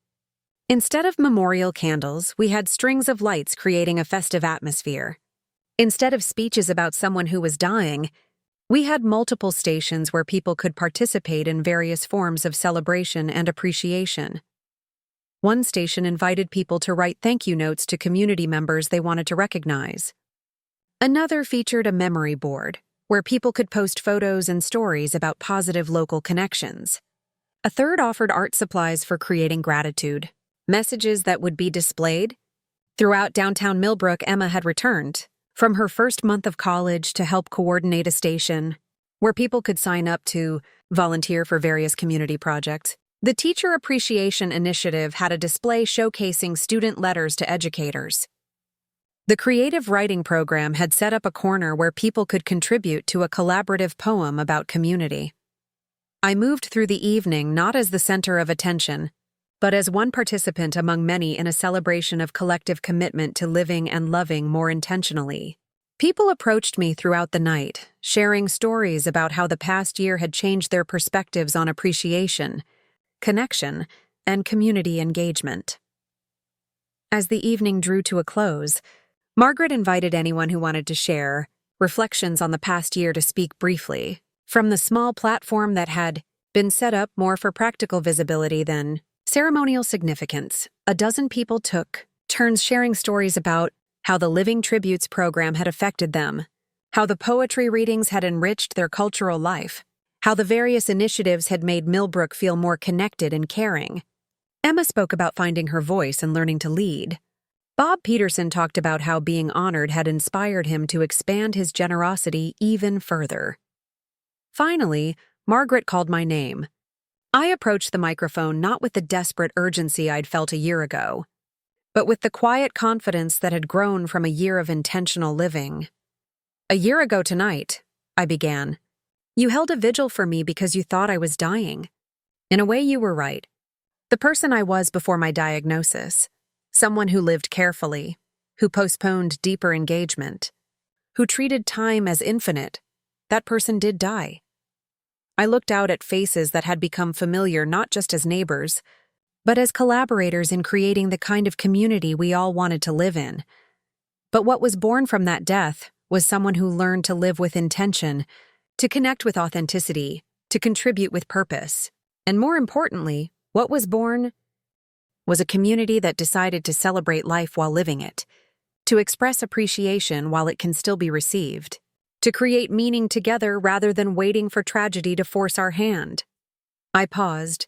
Instead of memorial candles, we had strings of lights creating a festive atmosphere. Instead of speeches about someone who was dying, we had multiple stations where people could participate in various forms of celebration and appreciation. One station invited people to write thank you notes to community members they wanted to recognize. Another featured a memory board, where people could post photos and stories about positive local connections. A third offered art supplies for creating gratitude, messages that would be displayed. Throughout downtown Millbrook, Emma had returned, from her first month of college, to help coordinate a station where people could sign up to volunteer for various community projects. The Teacher Appreciation Initiative had a display showcasing student letters to educators. The creative writing program had set up a corner where people could contribute to a collaborative poem about community. I moved through the evening not as the center of attention, but as one participant among many in a celebration of collective commitment to living and loving more intentionally. People approached me throughout the night, sharing stories about how the past year had changed their perspectives on appreciation, connection, and community engagement. As the evening drew to a close, Margaret invited anyone who wanted to share reflections on the past year to speak briefly, from the small platform that had been set up more for practical visibility than ceremonial significance. A dozen people took turns sharing stories about how the Living Tributes program had affected them, how the poetry readings had enriched their cultural life, how the various initiatives had made Millbrook feel more connected and caring. Emma spoke about finding her voice and learning to lead. Bob Peterson talked about how being honored had inspired him to expand his generosity even further. Finally, Margaret called my name. I approached the microphone not with the desperate urgency I'd felt a year ago, but with the quiet confidence that had grown from a year of intentional living. "A year ago tonight," I began, "you held a vigil for me because you thought I was dying. In a way, you were right. The person I was before my diagnosis, someone who lived carefully, who postponed deeper engagement, who treated time as infinite, that person did die." I looked out at faces that had become familiar not just as neighbors, but as collaborators in creating the kind of community we all wanted to live in. But what was born from that death was someone who learned to live with intention, to connect with authenticity, to contribute with purpose. And more importantly, what was born was a community that decided to celebrate life while living it, to express appreciation while it can still be received, to create meaning together rather than waiting for tragedy to force our hand. I paused,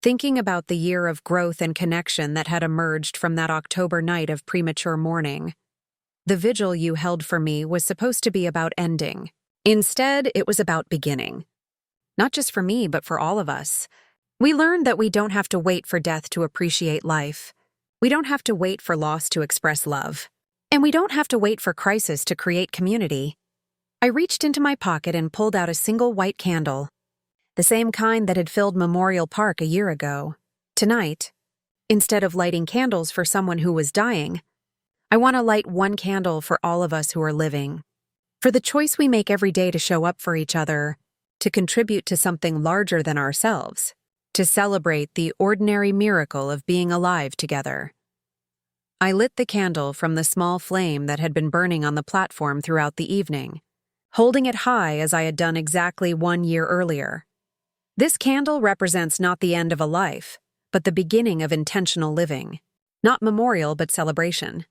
thinking about the year of growth and connection that had emerged from that October night of premature mourning. The vigil you held for me was supposed to be about ending. Instead, it was about beginning. Not just for me, but for all of us. We learned that we don't have to wait for death to appreciate life. We don't have to wait for loss to express love. And we don't have to wait for crisis to create community. I reached into my pocket and pulled out a single white candle, the same kind that had filled Memorial Park a year ago. Tonight, Instead of lighting candles for someone who was dying, I want to light one candle for all of us who are living. For the choice we make every day to show up for each other, to contribute to something larger than ourselves, to celebrate the ordinary miracle of being alive together. I lit the candle from the small flame that had been burning on the platform throughout the evening, holding it high as I had done exactly 1 year earlier. This candle represents not the end of a life, but the beginning of intentional living. Not memorial, but celebration.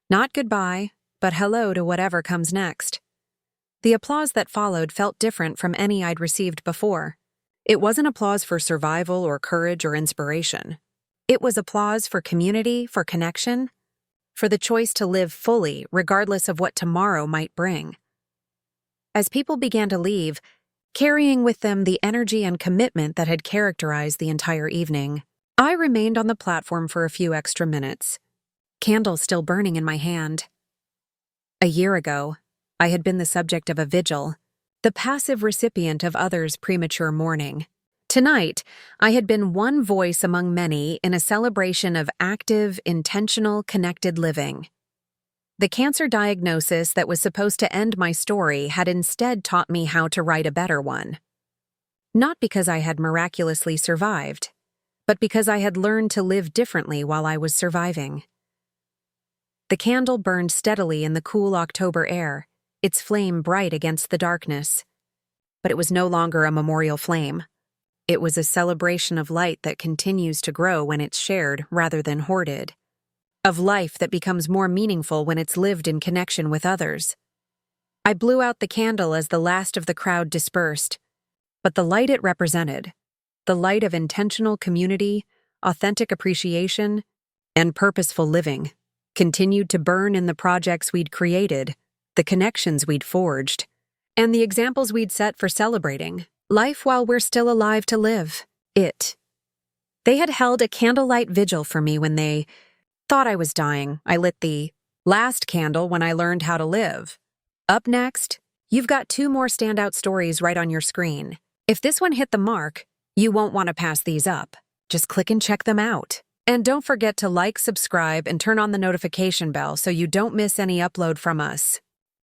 Not goodbye, but hello to whatever comes next. The applause that followed felt different from any I'd received before. It wasn't applause for survival or courage or inspiration. It was applause for community, for connection, for the choice to live fully regardless of what tomorrow might bring. As people began to leave, carrying with them the energy and commitment that had characterized the entire evening, I remained on the platform for a few extra minutes, candle still burning in my hand. A year ago, I had been the subject of a vigil, the passive recipient of others' premature mourning. Tonight, I had been one voice among many in a celebration of active, intentional, connected living. The cancer diagnosis that was supposed to end my story had instead taught me how to write a better one. Not because I had miraculously survived, but because I had learned to live differently while I was surviving. The candle burned steadily in the cool October air, its flame bright against the darkness. But it was no longer a memorial flame. It was a celebration of light that continues to grow when it's shared rather than hoarded. Of life that becomes more meaningful when it's lived in connection with others. I blew out the candle as the last of the crowd dispersed, but the light it represented, the light of intentional community, authentic appreciation, and purposeful living, continued to burn in the projects we'd created, the connections we'd forged, and the examples we'd set for celebrating life while we're still alive to live. They had held a candlelight vigil for me when they thought I was dying. I lit the last candle when I learned how to live. Up next, you've got 2 more standout stories right on your screen. If this one hit the mark, you won't want to pass these up. Just click and check them out. And don't forget to like, subscribe, and turn on the notification bell so you don't miss any upload from us.